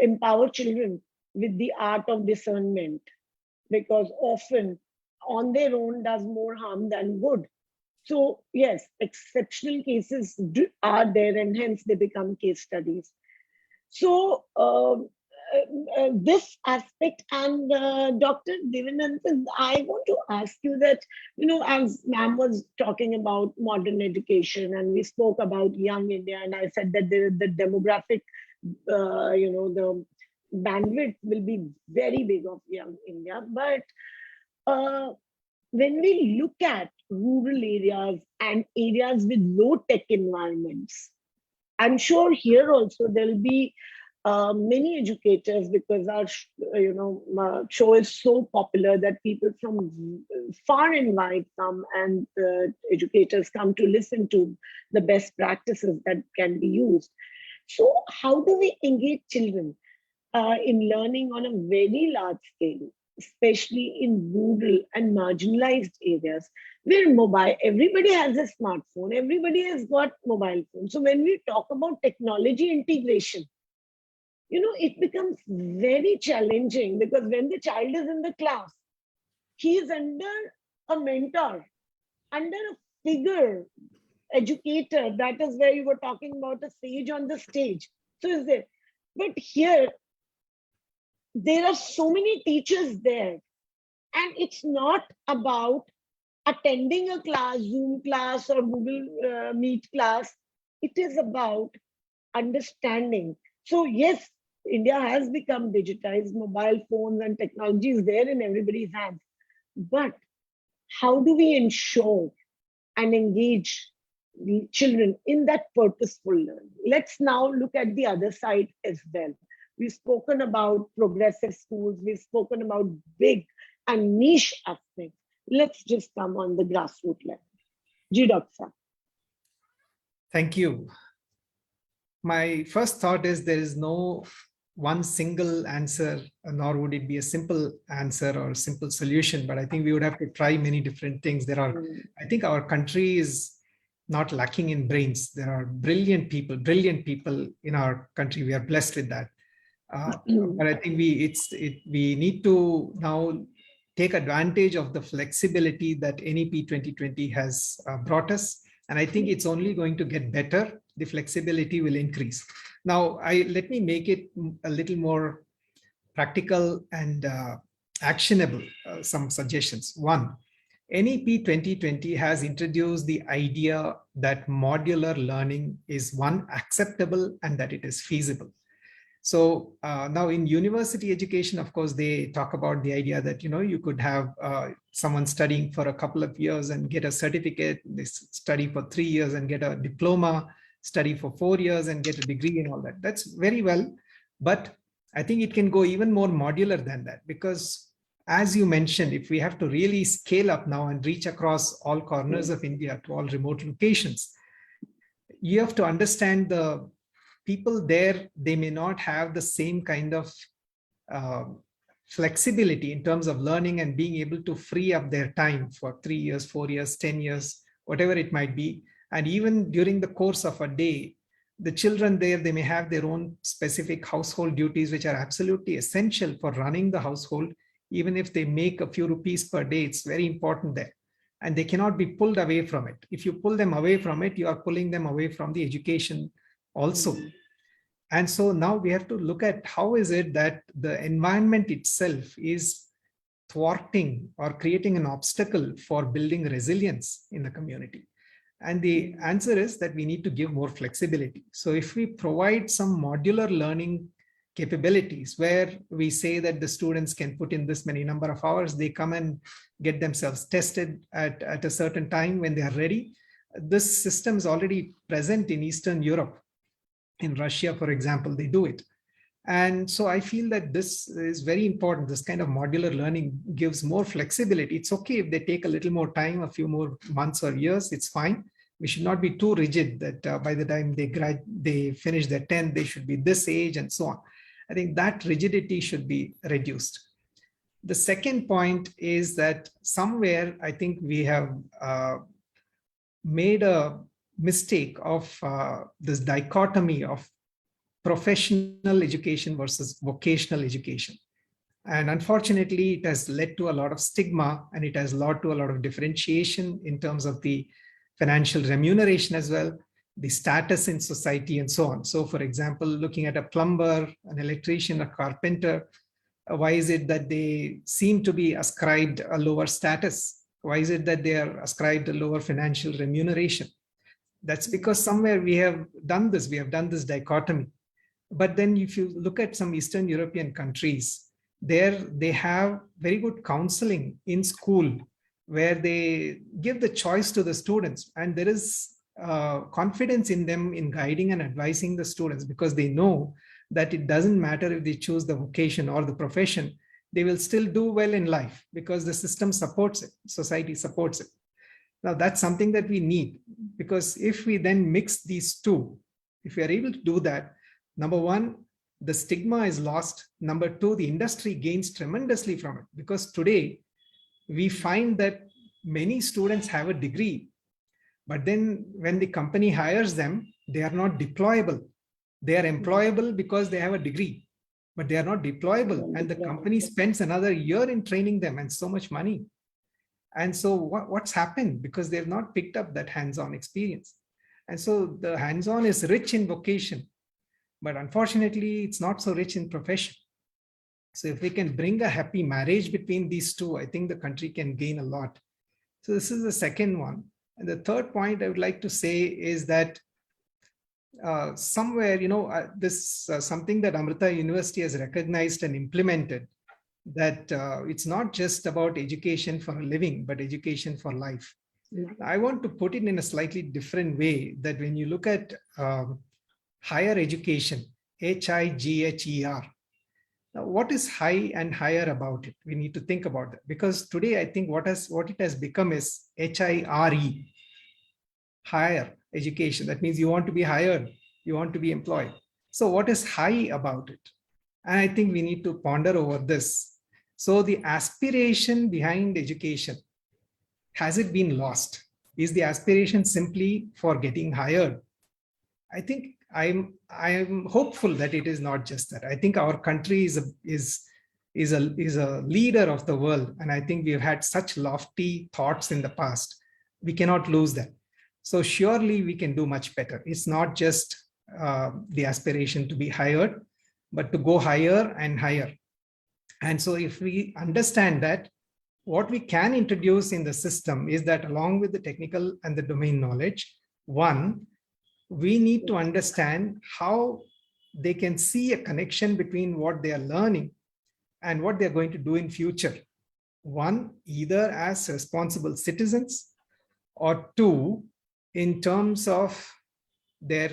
empower children with the art of discernment, because often on their own does more harm than good. So yes, exceptional cases are there, and hence they become case studies. So this aspect, and Dr. Devananthan, I want to ask you that, as ma'am was talking about modern education, and we spoke about young India, and I said that the demographic, the bandwidth will be very big of young India. But when we look at rural areas and areas with low tech environments, I'm sure here also there'll be many educators, because our show is so popular that people from far and wide come, and educators come to listen to the best practices that can be used. So how do we engage children in learning on a very large scale, especially in rural and marginalized areas where everybody has a smartphone, everybody has got mobile phone. So when we talk about technology integration, it becomes very challenging, because when the child is in the class, he is under a mentor, under a figure educator. That is where you were talking about a sage on the stage. So is there. But here, there are so many teachers there, and it's not about attending a class, Zoom class or Google Meet class. It is about understanding. So yes, India has become digitized, mobile phones and technology is there in everybody's hands. But how do we ensure and engage the children in that purposeful learning? Let's now look at the other side as well. We've spoken about progressive schools, we've spoken about big and niche aspects. Let's just come on the grassroots level. Ji, Dr. Thank you. My first thought is there is no one single answer, nor would it be a simple answer or a simple solution, but I think we would have to try many different things. I think our country is not lacking in brains. There are brilliant people in our country. We are blessed with that. But I think we need to now take advantage of the flexibility that NEP 2020 has brought us. And I think it's only going to get better. The flexibility will increase. Now, let me make it a little more practical and actionable, some suggestions. One, NEP 2020 has introduced the idea that modular learning is acceptable and that it is feasible. So now in university education, of course, they talk about the idea that, you could have someone studying for a couple of years and get a certificate. They study for 3 years and get a diploma, study for 4 years and get a degree and all that. That's very well. But I think it can go even more modular than that, because as you mentioned, if we have to really scale up now and reach across all corners of India to all remote locations, you have to understand the people there. They may not have the same kind of flexibility in terms of learning and being able to free up their time for 3 years, 4 years, 10 years, whatever it might be. And even during the course of a day, the children there, they may have their own specific household duties, which are absolutely essential for running the household. Even if they make a few rupees per day, it's very important there. And they cannot be pulled away from it. If you pull them away from it, you are pulling them away from the education also. And so now we have to look at how is it that the environment itself is thwarting or creating an obstacle for building resilience in the community. And the answer is that we need to give more flexibility. So if we provide some modular learning capabilities where we say that the students can put in this many number of hours, they come and get themselves tested at a certain time when they are ready. This system is already present in Eastern Europe. In Russia, for example, they do it. And so I feel that this is very important. This kind of modular learning gives more flexibility. It's okay if they take a little more time, a few more months or years, it's fine. We should not be too rigid that by the time they finish their 10th, they should be this age and so on. I think that rigidity should be reduced. The second point is that somewhere I think we have made a mistake of this dichotomy of professional education versus vocational education. And unfortunately, it has led to a lot of stigma, and it has led to a lot of differentiation in terms of the financial remuneration as well, the status in society and so on. So for example, looking at a plumber, an electrician, a carpenter, why is it that they seem to be ascribed a lower status? Why is it that they are ascribed a lower financial remuneration? That's because somewhere we have done this dichotomy. But then if you look at some Eastern European countries, there they have very good counseling in school where they give the choice to the students, and there is confidence in them in guiding and advising the students, because they know that it doesn't matter if they choose the vocation or the profession, they will still do well in life because the system supports it, society supports it. Now that's something that we need, because if we then mix these two, if we are able to do that, number one, the stigma is lost. Number two, the industry gains tremendously from it, because today we find that many students have a degree, but then when the company hires them, they are not deployable. They are employable because they have a degree, but they are not deployable. And the company spends another year in training them and so much money. And so what's happened? Because they've not picked up that hands-on experience. And so the hands-on is rich in vocation, but unfortunately, it's not so rich in profession. So if we can bring a happy marriage between these two, I think the country can gain a lot. So this is the second one. And the third point I would like to say is that somewhere, something that Amrita University has recognized and implemented, that it's not just about education for a living, but education for life. I want to put it in a slightly different way, that when you look at higher education, HIGHER, now, what is high and higher about it? We need to think about that, because today I think what it has become is HIRE, higher education. That means you want to be hired, you want to be employed. So what is high about it? And I think we need to ponder over this. So the aspiration behind education, has it been lost? Is the aspiration simply for getting hired? I think I'm hopeful that it is not just that. I think our country is a leader of the world, and I think we have had such lofty thoughts in the past. We cannot lose that. So surely we can do much better. It's not just the aspiration to be hired, but to go higher and higher. And so if we understand that, what we can introduce in the system is that along with the technical and the domain knowledge, one, we need to understand how they can see a connection between what they are learning and what they're going to do in future. One, either as responsible citizens, or two, in terms of their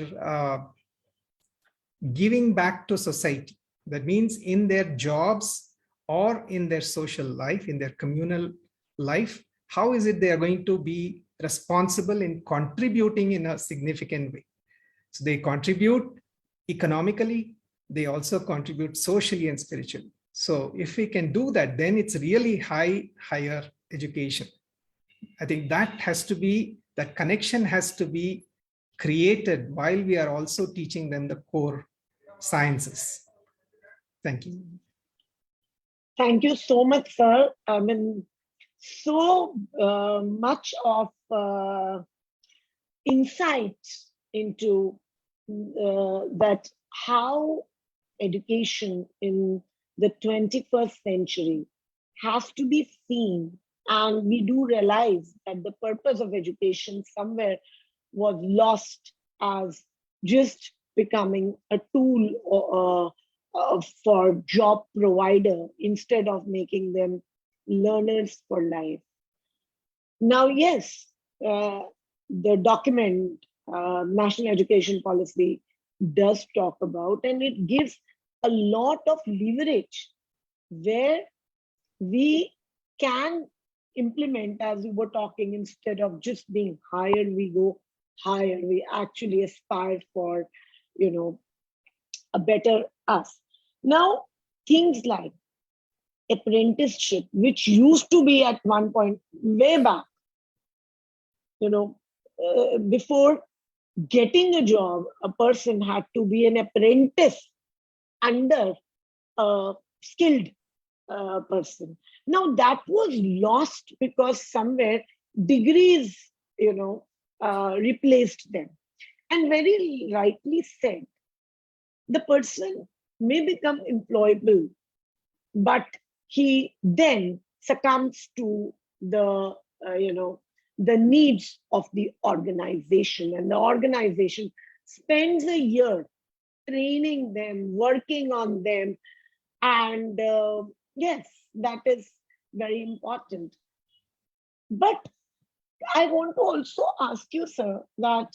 giving back to society. That means in their jobs or in their social life, in their communal life, how is it they are going to be responsible in contributing in a significant way? So they contribute economically, they also contribute socially and spiritually. So if we can do that, then it's really higher education. I think that connection has to be created while we are also teaching them the core sciences. Thank you. Thank you so much, sir. I mean, so much of insight into that how education in the 21st century has to be seen And we do realize that the purpose of education somewhere was lost as just becoming a tool for job provider instead of making them learners for life. Now, yes, the document, National Education Policy, does talk about, and it gives a lot of leverage where we can implement, as we were talking, instead of just being higher, we go higher. We actually aspire for, a better us. Now, things like apprenticeship, which used to be at one point way back, before getting a job, a person had to be an apprentice under a skilled person. Now that was lost because somewhere degrees, replaced them. And very rightly said, the person may become employable, but he then succumbs to the needs of the organization, and the organization spends a year training them, working on them, and yes, that is very important. But I want to also ask you, sir, that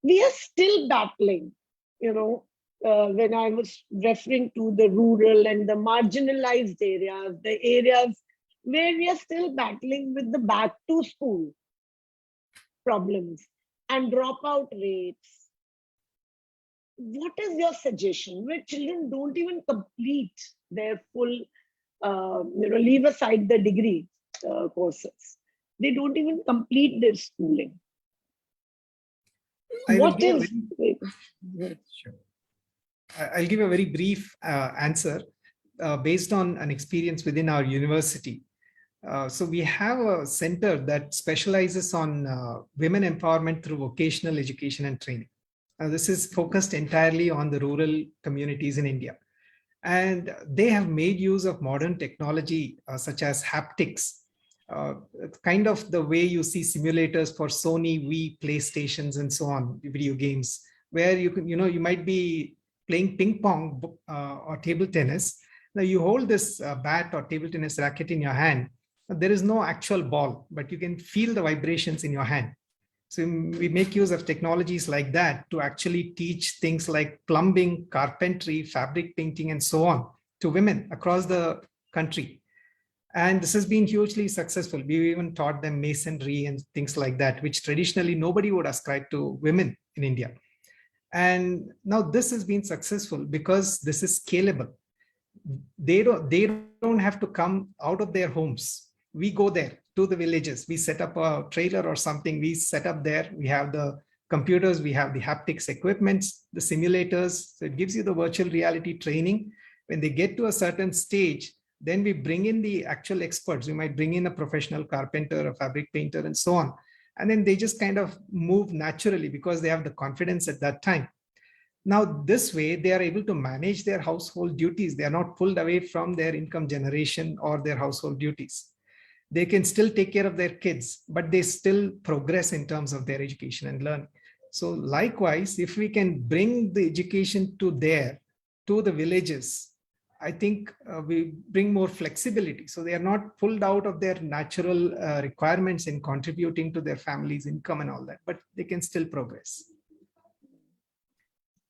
we are still battling, when I was referring to the rural and the marginalized areas, the areas where we are still battling with the back to school problems and dropout rates. What is your suggestion where children don't even complete their full, leave aside the degree courses? They don't even complete their schooling. What is? Sure. I'll give a very brief answer based on an experience within our university. So we have a center that specializes on women empowerment through vocational education and training. This is focused entirely on the rural communities in India. And they have made use of modern technology such as haptics, kind of the way you see simulators for Sony, Wii, PlayStations, and so on, video games, where you can, you might be playing ping pong or table tennis. Now you hold this bat or table tennis racket in your hand. There is no actual ball, but you can feel the vibrations in your hand. So we make use of technologies like that to actually teach things like plumbing, carpentry, fabric painting, and so on to women across the country. And this has been hugely successful. We even taught them masonry and things like that, which traditionally nobody would ascribe to women in India. And now this has been successful because this is scalable. They don't have to come out of their homes. We go there to the villages. We set up a trailer or something. We set up there. We have the computers. We have the haptics equipments, the simulators. So it gives you the virtual reality training. When they get to a certain stage, then we bring in the actual experts. We might bring in a professional carpenter, a fabric painter, and so on. And then they just kind of move naturally because they have the confidence at that time. Now, this way, they are able to manage their household duties. They are not pulled away from their income generation or their household duties. They can still take care of their kids, but they still progress in terms of their education and learning. So likewise, if we can bring the education to the villages, I think we bring more flexibility. So they are not pulled out of their natural requirements in contributing to their family's income and all that, but they can still progress.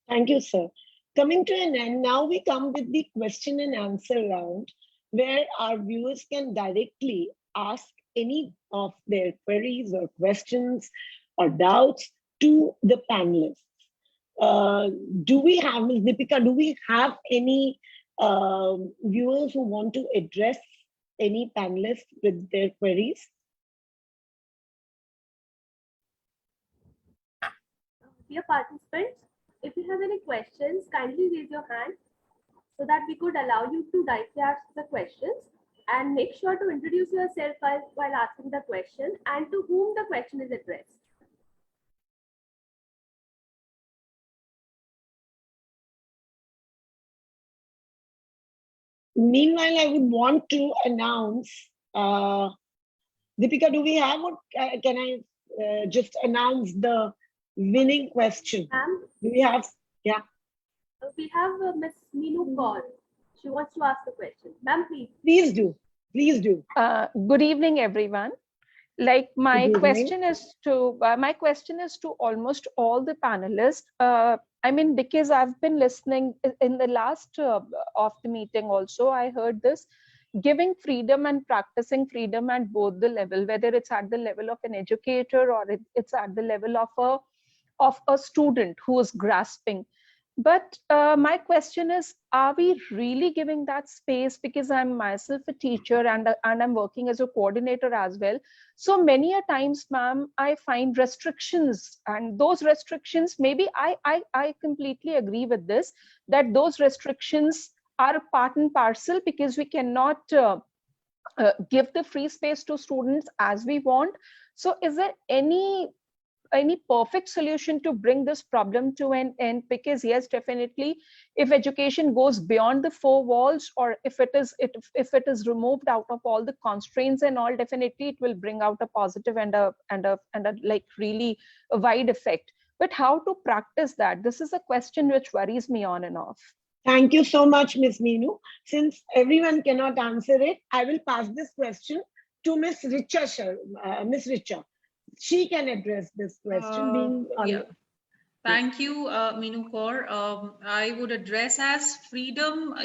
Thank you, sir. Coming to an end, now we come with the question and answer round, where our viewers can directly ask any of their queries or questions or doubts to the panelists. Do we have, Ms. Deepika, do we have any viewers who want to address any panelists with their queries? Dear participants, if you have any questions, kindly raise your hand so that we could allow you to directly ask the questions, and make sure to introduce yourself while asking the question and to whom the question is addressed. Meanwhile, I would want to announce Deepika, do we have, or can I just announce the winning question? Ma'am, Do we have? Yeah. we have Miss Meenu Kaur. She wants to ask a question. Ma'am, please. Please do. Please do. Good evening, everyone. Like my Good evening. question is to almost all the panelists. I mean, because I've been listening in the last of the meeting also, I heard this giving freedom and practicing freedom at both the level, whether it's at the level of an educator or it's at the level of a student who is grasping. But my question is, are we really giving that space? Because I'm myself a teacher and I'm working as a coordinator as well. So many a times, ma'am, I find restrictions, and those restrictions, maybe I completely agree with this, that those restrictions are part and parcel because we cannot give the free space to students as we want. So is there any perfect solution to bring this problem to an end? Because yes, definitely, if education goes beyond the four walls, or if it is removed out of all the constraints and all, definitely it will bring out a positive and a like really a wide effect. But how to practice that? This is a question which worries me on and off. Thank you so much, Miss Meenu. Since everyone cannot answer it, I will pass this question to Miss Richa. Miss Richa. She can address this question. Thank you, Meenu Kaur. I would address as freedom,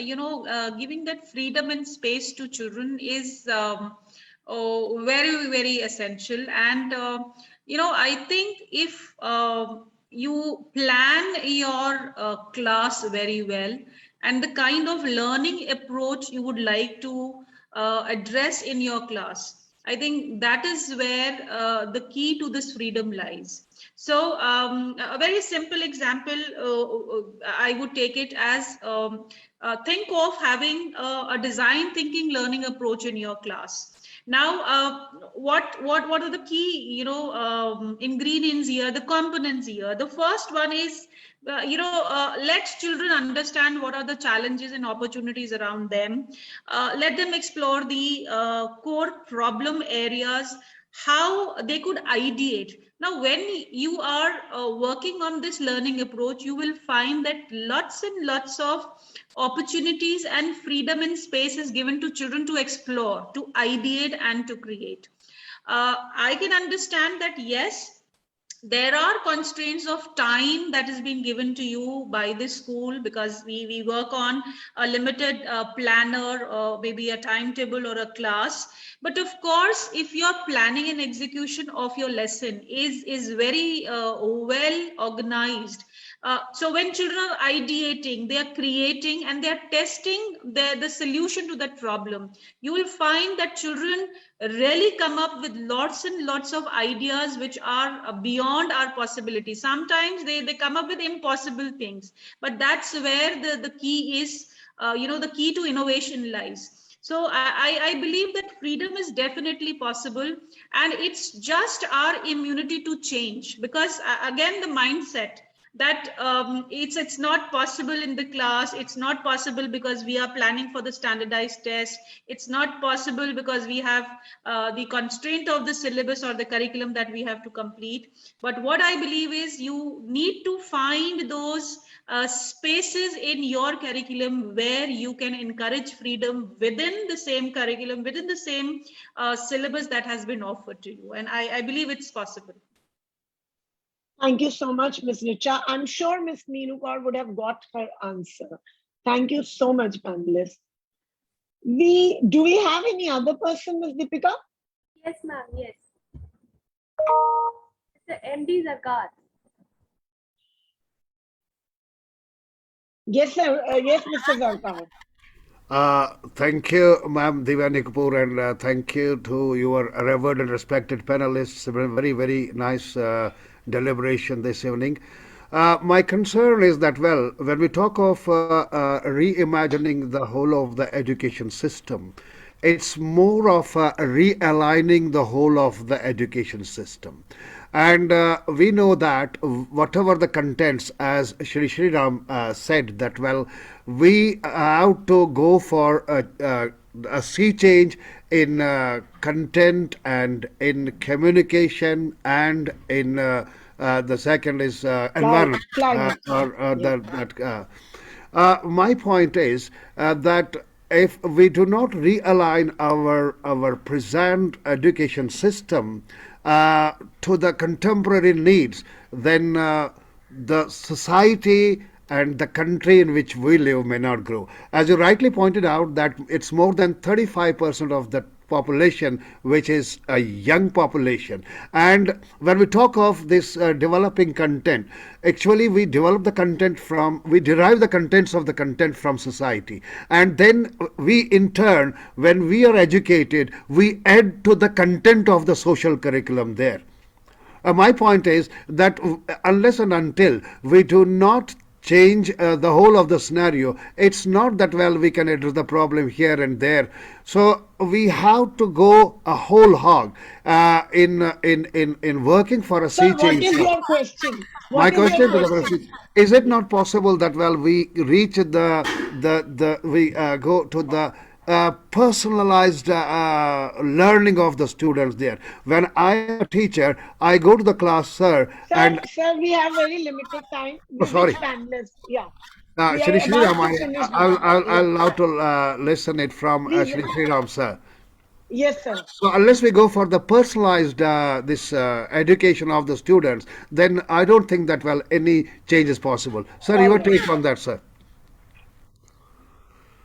giving that freedom and space to children is very, very essential. And, I think if you plan your class very well and the kind of learning approach you would like to address in your class, I think that is where the key to this freedom lies. So a very simple example, I would take it as think of having a design thinking learning approach in your class. Now, what are the key, ingredients here, the components here? The first one is, let children understand what are the challenges and opportunities around them. Let them explore the core problem areas, how they could ideate. Now, when you are working on this learning approach, you will find that lots and lots of opportunities and freedom and space is given to children to explore, to ideate and to create. I can understand that, yes, there are constraints of time that has been given to you by the school, because we work on a limited planner or maybe a timetable or a class. But of course, if your planning and execution of your lesson is very well organized, so when children are ideating, they are creating and they are testing the solution to that problem, you will find that children really come up with lots and lots of ideas which are beyond our possibility. Sometimes they come up with impossible things, but that's where the key is, the key to innovation lies. So I believe that freedom is definitely possible, and it's just our immunity to change, because again, the mindset that it's not possible in the class, it's not possible because we are planning for the standardized test, it's not possible because we have the constraint of the syllabus or the curriculum that we have to complete. But what I believe is you need to find those spaces in your curriculum where you can encourage freedom within the same curriculum, within the same syllabus that has been offered to you. And I believe it's possible. Thank you so much, Ms. Richa. I'm sure Ms. Meenu Kaur would have got her answer. Thank you so much, panelists. Do we have any other person, Ms. Deepika? Yes, ma'am. Yes. Mr. MD Zakat. Yes, sir. Yes, Mr. Zarkar. Thank you, Ma'am Divani Kapoor, and thank you to your revered and respected panelists. Very, very nice deliberation this evening. My concern is that, well, when we talk of reimagining the whole of the education system, it's more of realigning the whole of the education system. And we know that whatever the contents, as Shri Ram said, that, well, we have to go for a sea change in content and in communication and in the second is environment. Climate. Yeah. My point is that if we do not realign our present education system to the contemporary needs, then the society and the country in which we live may not grow. As you rightly pointed out, that it's more than 35% of the population which is a young population. And when we talk of this developing content, actually we derive the contents of the content from society, and then we in turn, when we are educated, we add to the content of the social curriculum there. My point is that unless and until we do not change the whole of the scenario, it's not that, well, we can address the problem here and there. So we have to go a whole hog in working for a sea Sir, what change. is your question? My What is question your to the question? President, is it not possible that, well, we reach we go to the personalized learning of the students there? When I am a teacher, I go to the class, sir, and Sir, we have very limited time. oh, Which sorry. panelist? Yeah. We Shri are about Sriram, to finish this. I'll Yeah. allow to listen it from Please. Shri Sriram, sir. Yes, sir. So unless we go for the personalized this education of the students, then I don't think that, well, any change is possible. Sir, All your right. take on that, sir?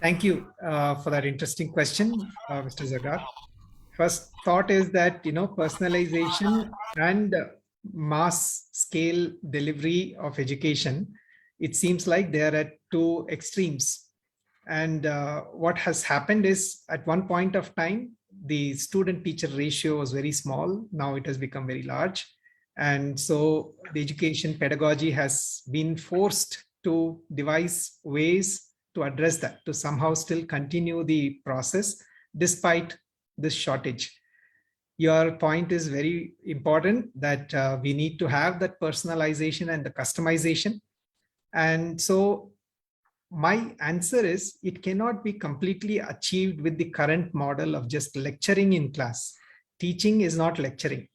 Thank you for that interesting question, Mr. Zagar. First thought is that, personalization and mass scale delivery of education, it seems like they are at two extremes. And what has happened is, at one point of time, the student teacher ratio was very small. Now it has become very large. And so the education pedagogy has been forced to devise ways to address that, to somehow still continue the process despite this shortage. Your point is very important, that we need to have that personalization and the customization. And so my answer is, it cannot be completely achieved with the current model of just lecturing in class. Teaching is not lecturing.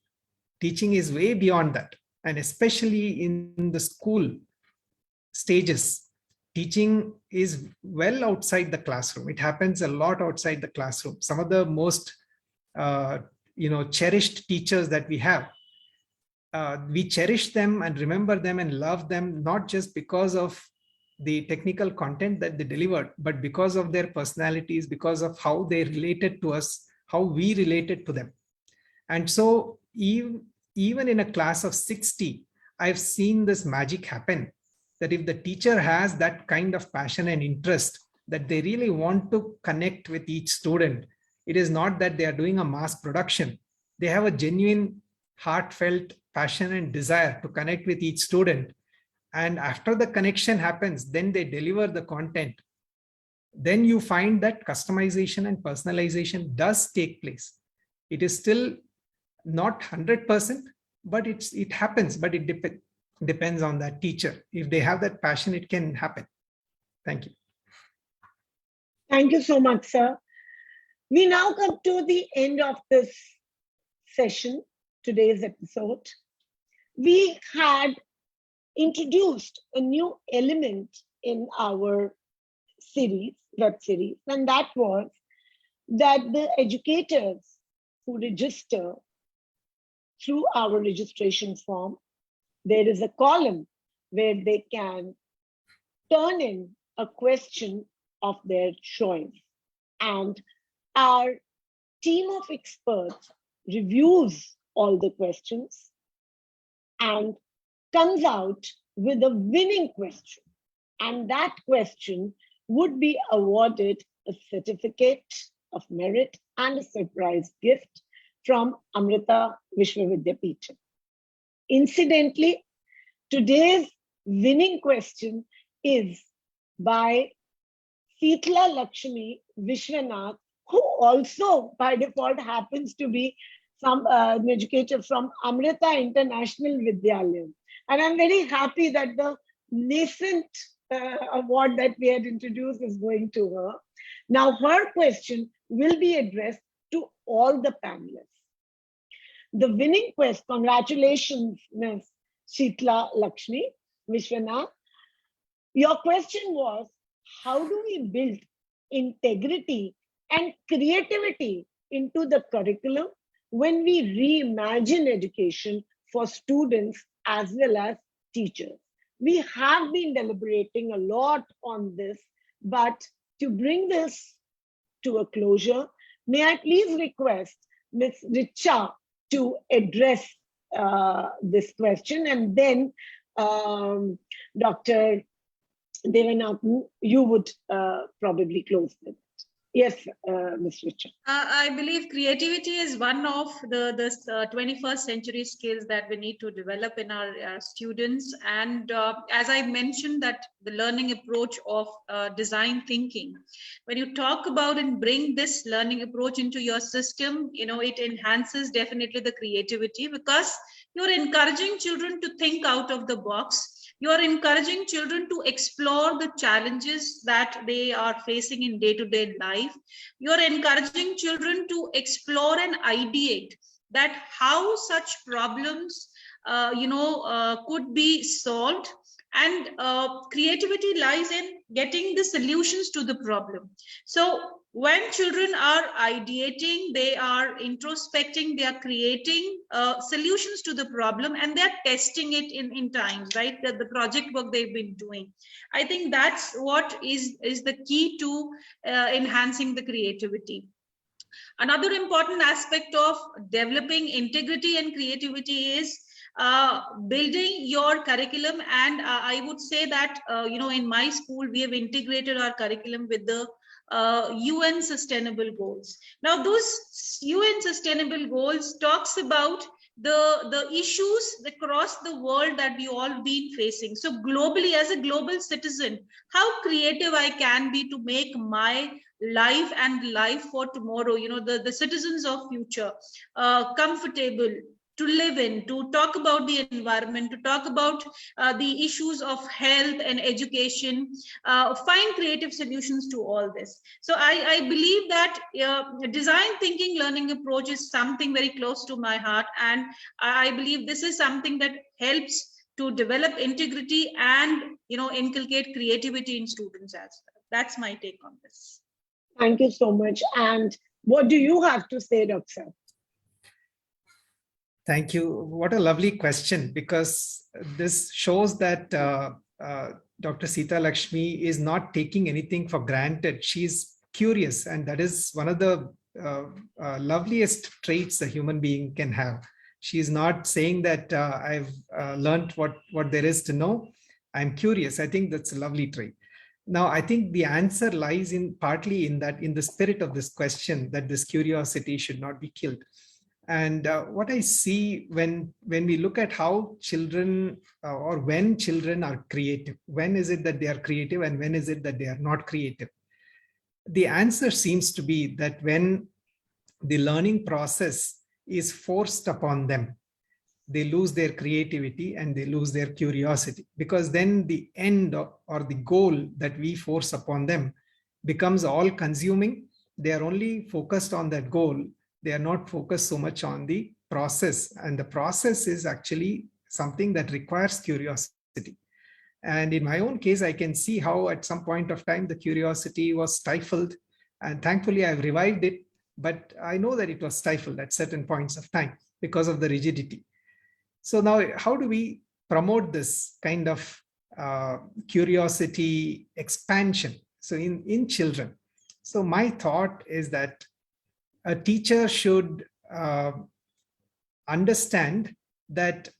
Teaching is way beyond that. And especially in the school stages, teaching is well outside the classroom. It happens a lot outside the classroom. Some of the most cherished teachers that we have, we cherish them and remember them and love them, not just because of the technical content that they delivered, but because of their personalities, because of how they related to us, how we related to them. And so even in a class of 60, I've seen this magic happen, that if the teacher has that kind of passion and interest, that they really want to connect with each student, it is not that they are doing a mass production. They have a genuine, heartfelt passion and desire to connect with each student. And after the connection happens, then they deliver the content. Then you find that customization and personalization does take place. It is still not 100%, but it happens, but it depends on that teacher. If they have that passion, it can happen. Thank you. Thank you so much, sir. We now come to the end of this session, today's episode. We had introduced a new element in our web series, and that was that the educators who register through our registration form, there is a column where they can turn in a question of their choice. And our team of experts reviews all the questions and comes out with a winning question. And that question would be awarded a certificate of merit and a surprise gift from Amrita Vishwa Vidyapeetham. Incidentally, today's winning question is by Seetla Lakshmi Vishwanath, who also by default happens to be an educator from Amrita International Vidyalayam. And I'm very happy that the nascent award that we had introduced is going to her. Now, her question will be addressed to all the panelists. The winning quest, congratulations, Ms. Sheetla Lakshmi Vishwanath. Your question was, how do we build integrity and creativity into the curriculum when we reimagine education for students as well as teachers? We have been deliberating a lot on this, but to bring this to a closure, may I please request Ms. Richa to address this question, and then Dr. Devanathan, you would probably close with it. Yes, Ms. Richa. I believe creativity is one of the 21st century skills that we need to develop in our students. And as I mentioned, that the learning approach of design thinking, when you talk about and bring this learning approach into your system, it enhances definitely the creativity, because you're encouraging children to think out of the box. You are encouraging children to explore the challenges that they are facing in day-to-day life. You are encouraging children to explore and ideate that how such problems, could be solved. And creativity lies in getting the solutions to the problem. So when children are ideating, they are introspecting, they are creating solutions to the problem, and they're testing it in times, right? The project work they've been doing. I think that's what is the key to enhancing the creativity. Another important aspect of developing integrity and creativity is building your curriculum. And I would say that, in my school, we have integrated our curriculum with the UN Sustainable Goals. Now, those UN Sustainable Goals talks about the issues across the world that we all been facing. So globally, as a global citizen, how creative I can be to make my life and life for tomorrow, the citizens of future, comfortable to live in, to talk about the environment, to talk about the issues of health and education, find creative solutions to all this. So I believe that design thinking learning approach is something very close to my heart. And I believe this is something that helps to develop integrity and, inculcate creativity in students as well. That's my take on this. Thank you so much. And what do you have to say, Dr. Thank you. What a lovely question, because this shows that Dr. Sita Lakshmi is not taking anything for granted. She's curious, and that is one of the loveliest traits a human being can have. She's not saying that I've learned what there is to know. I'm curious. I think that's a lovely trait. Now, I think the answer lies partly in the spirit of this question, that this curiosity should not be killed. And what I see when we look at how children or when children are creative, when is it that they are creative and when is it that they are not creative? The answer seems to be that when the learning process is forced upon them, they lose their creativity and they lose their curiosity, because then the end or the goal that we force upon them becomes all consuming. They are only focused on that goal. They are not focused so much on the process, and the process is actually something that requires curiosity. And in my own case, I can see how at some point of time the curiosity was stifled, and thankfully I've revived it, but I know that it was stifled at certain points of time because of the rigidity. So now, how do we promote this kind of curiosity expansion? So in children, so my thought is that a teacher should understand that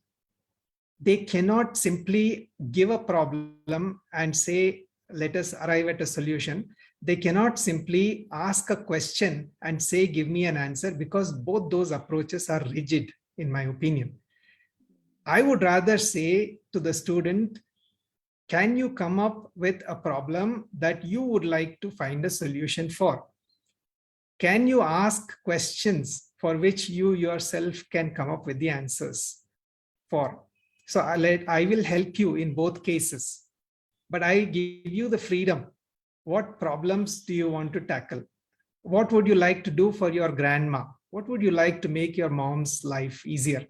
they cannot simply give a problem and say, let us arrive at a solution. They cannot simply ask a question and say, give me an answer, because both those approaches are rigid, in my opinion. I would rather say to the student, can you come up with a problem that you would like to find a solution for? Can you ask questions for which you yourself can come up with the answers for? So I will help you in both cases, but I give you the freedom. What problems do you want to tackle? What would you like to do for your grandma? What would you like to make your mom's life easier?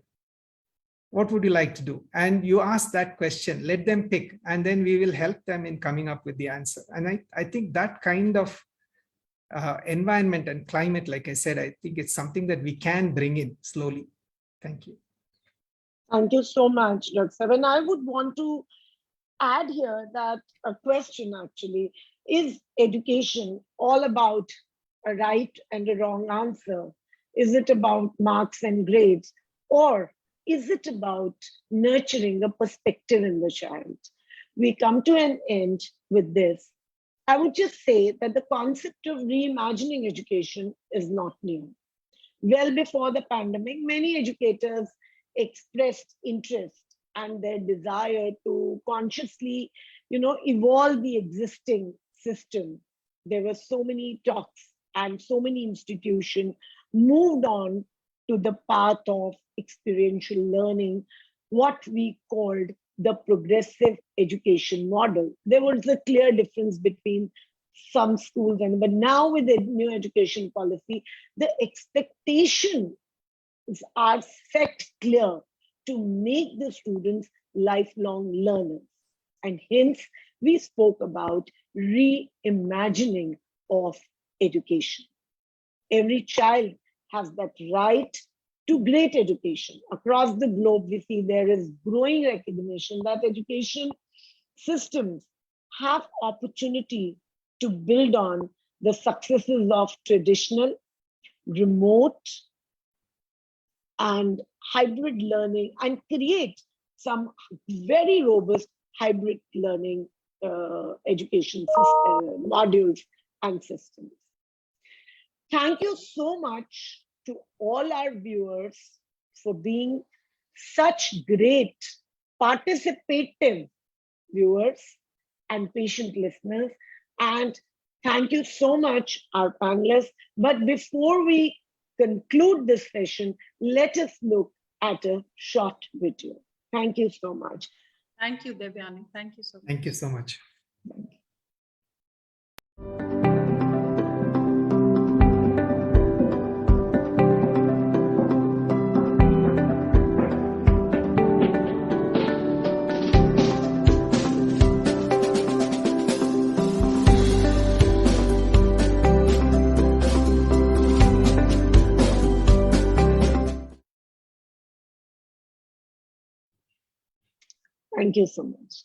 What would you like to do? And you ask that question, let them pick, and then we will help them in coming up with the answer. And I think that kind of environment and climate, like I said, I think it's something that we can bring in slowly. Thank you. Thank you so much, Dr. Seven. I would want to add here that a question actually, is education all about a right and a wrong answer? Is it about marks and grades? Or is it about nurturing a perspective in the child? We come to an end with this. I would just say that the concept of reimagining education is not new. Well before the pandemic, many educators expressed interest and their desire to consciously, evolve the existing system. There were so many talks and so many institutions moved on to the path of experiential learning, what we called the progressive education model. There was a clear difference between some schools, but now with the new education policy, the expectations are set clear to make the students lifelong learners. And hence, we spoke about reimagining of education. Every child has that right to great education. Across the globe, we see there is growing recognition that education systems have opportunity to build on the successes of traditional, remote, and hybrid learning and create some very robust hybrid learning education modules and systems. Thank you so much to all our viewers for being such great participative viewers and patient listeners. And thank you so much, our panelists. But before we conclude this session, let us look at a short video. Thank you so much. Thank you, Devyani. Thank you so much. Thank you so much. Thank you so much.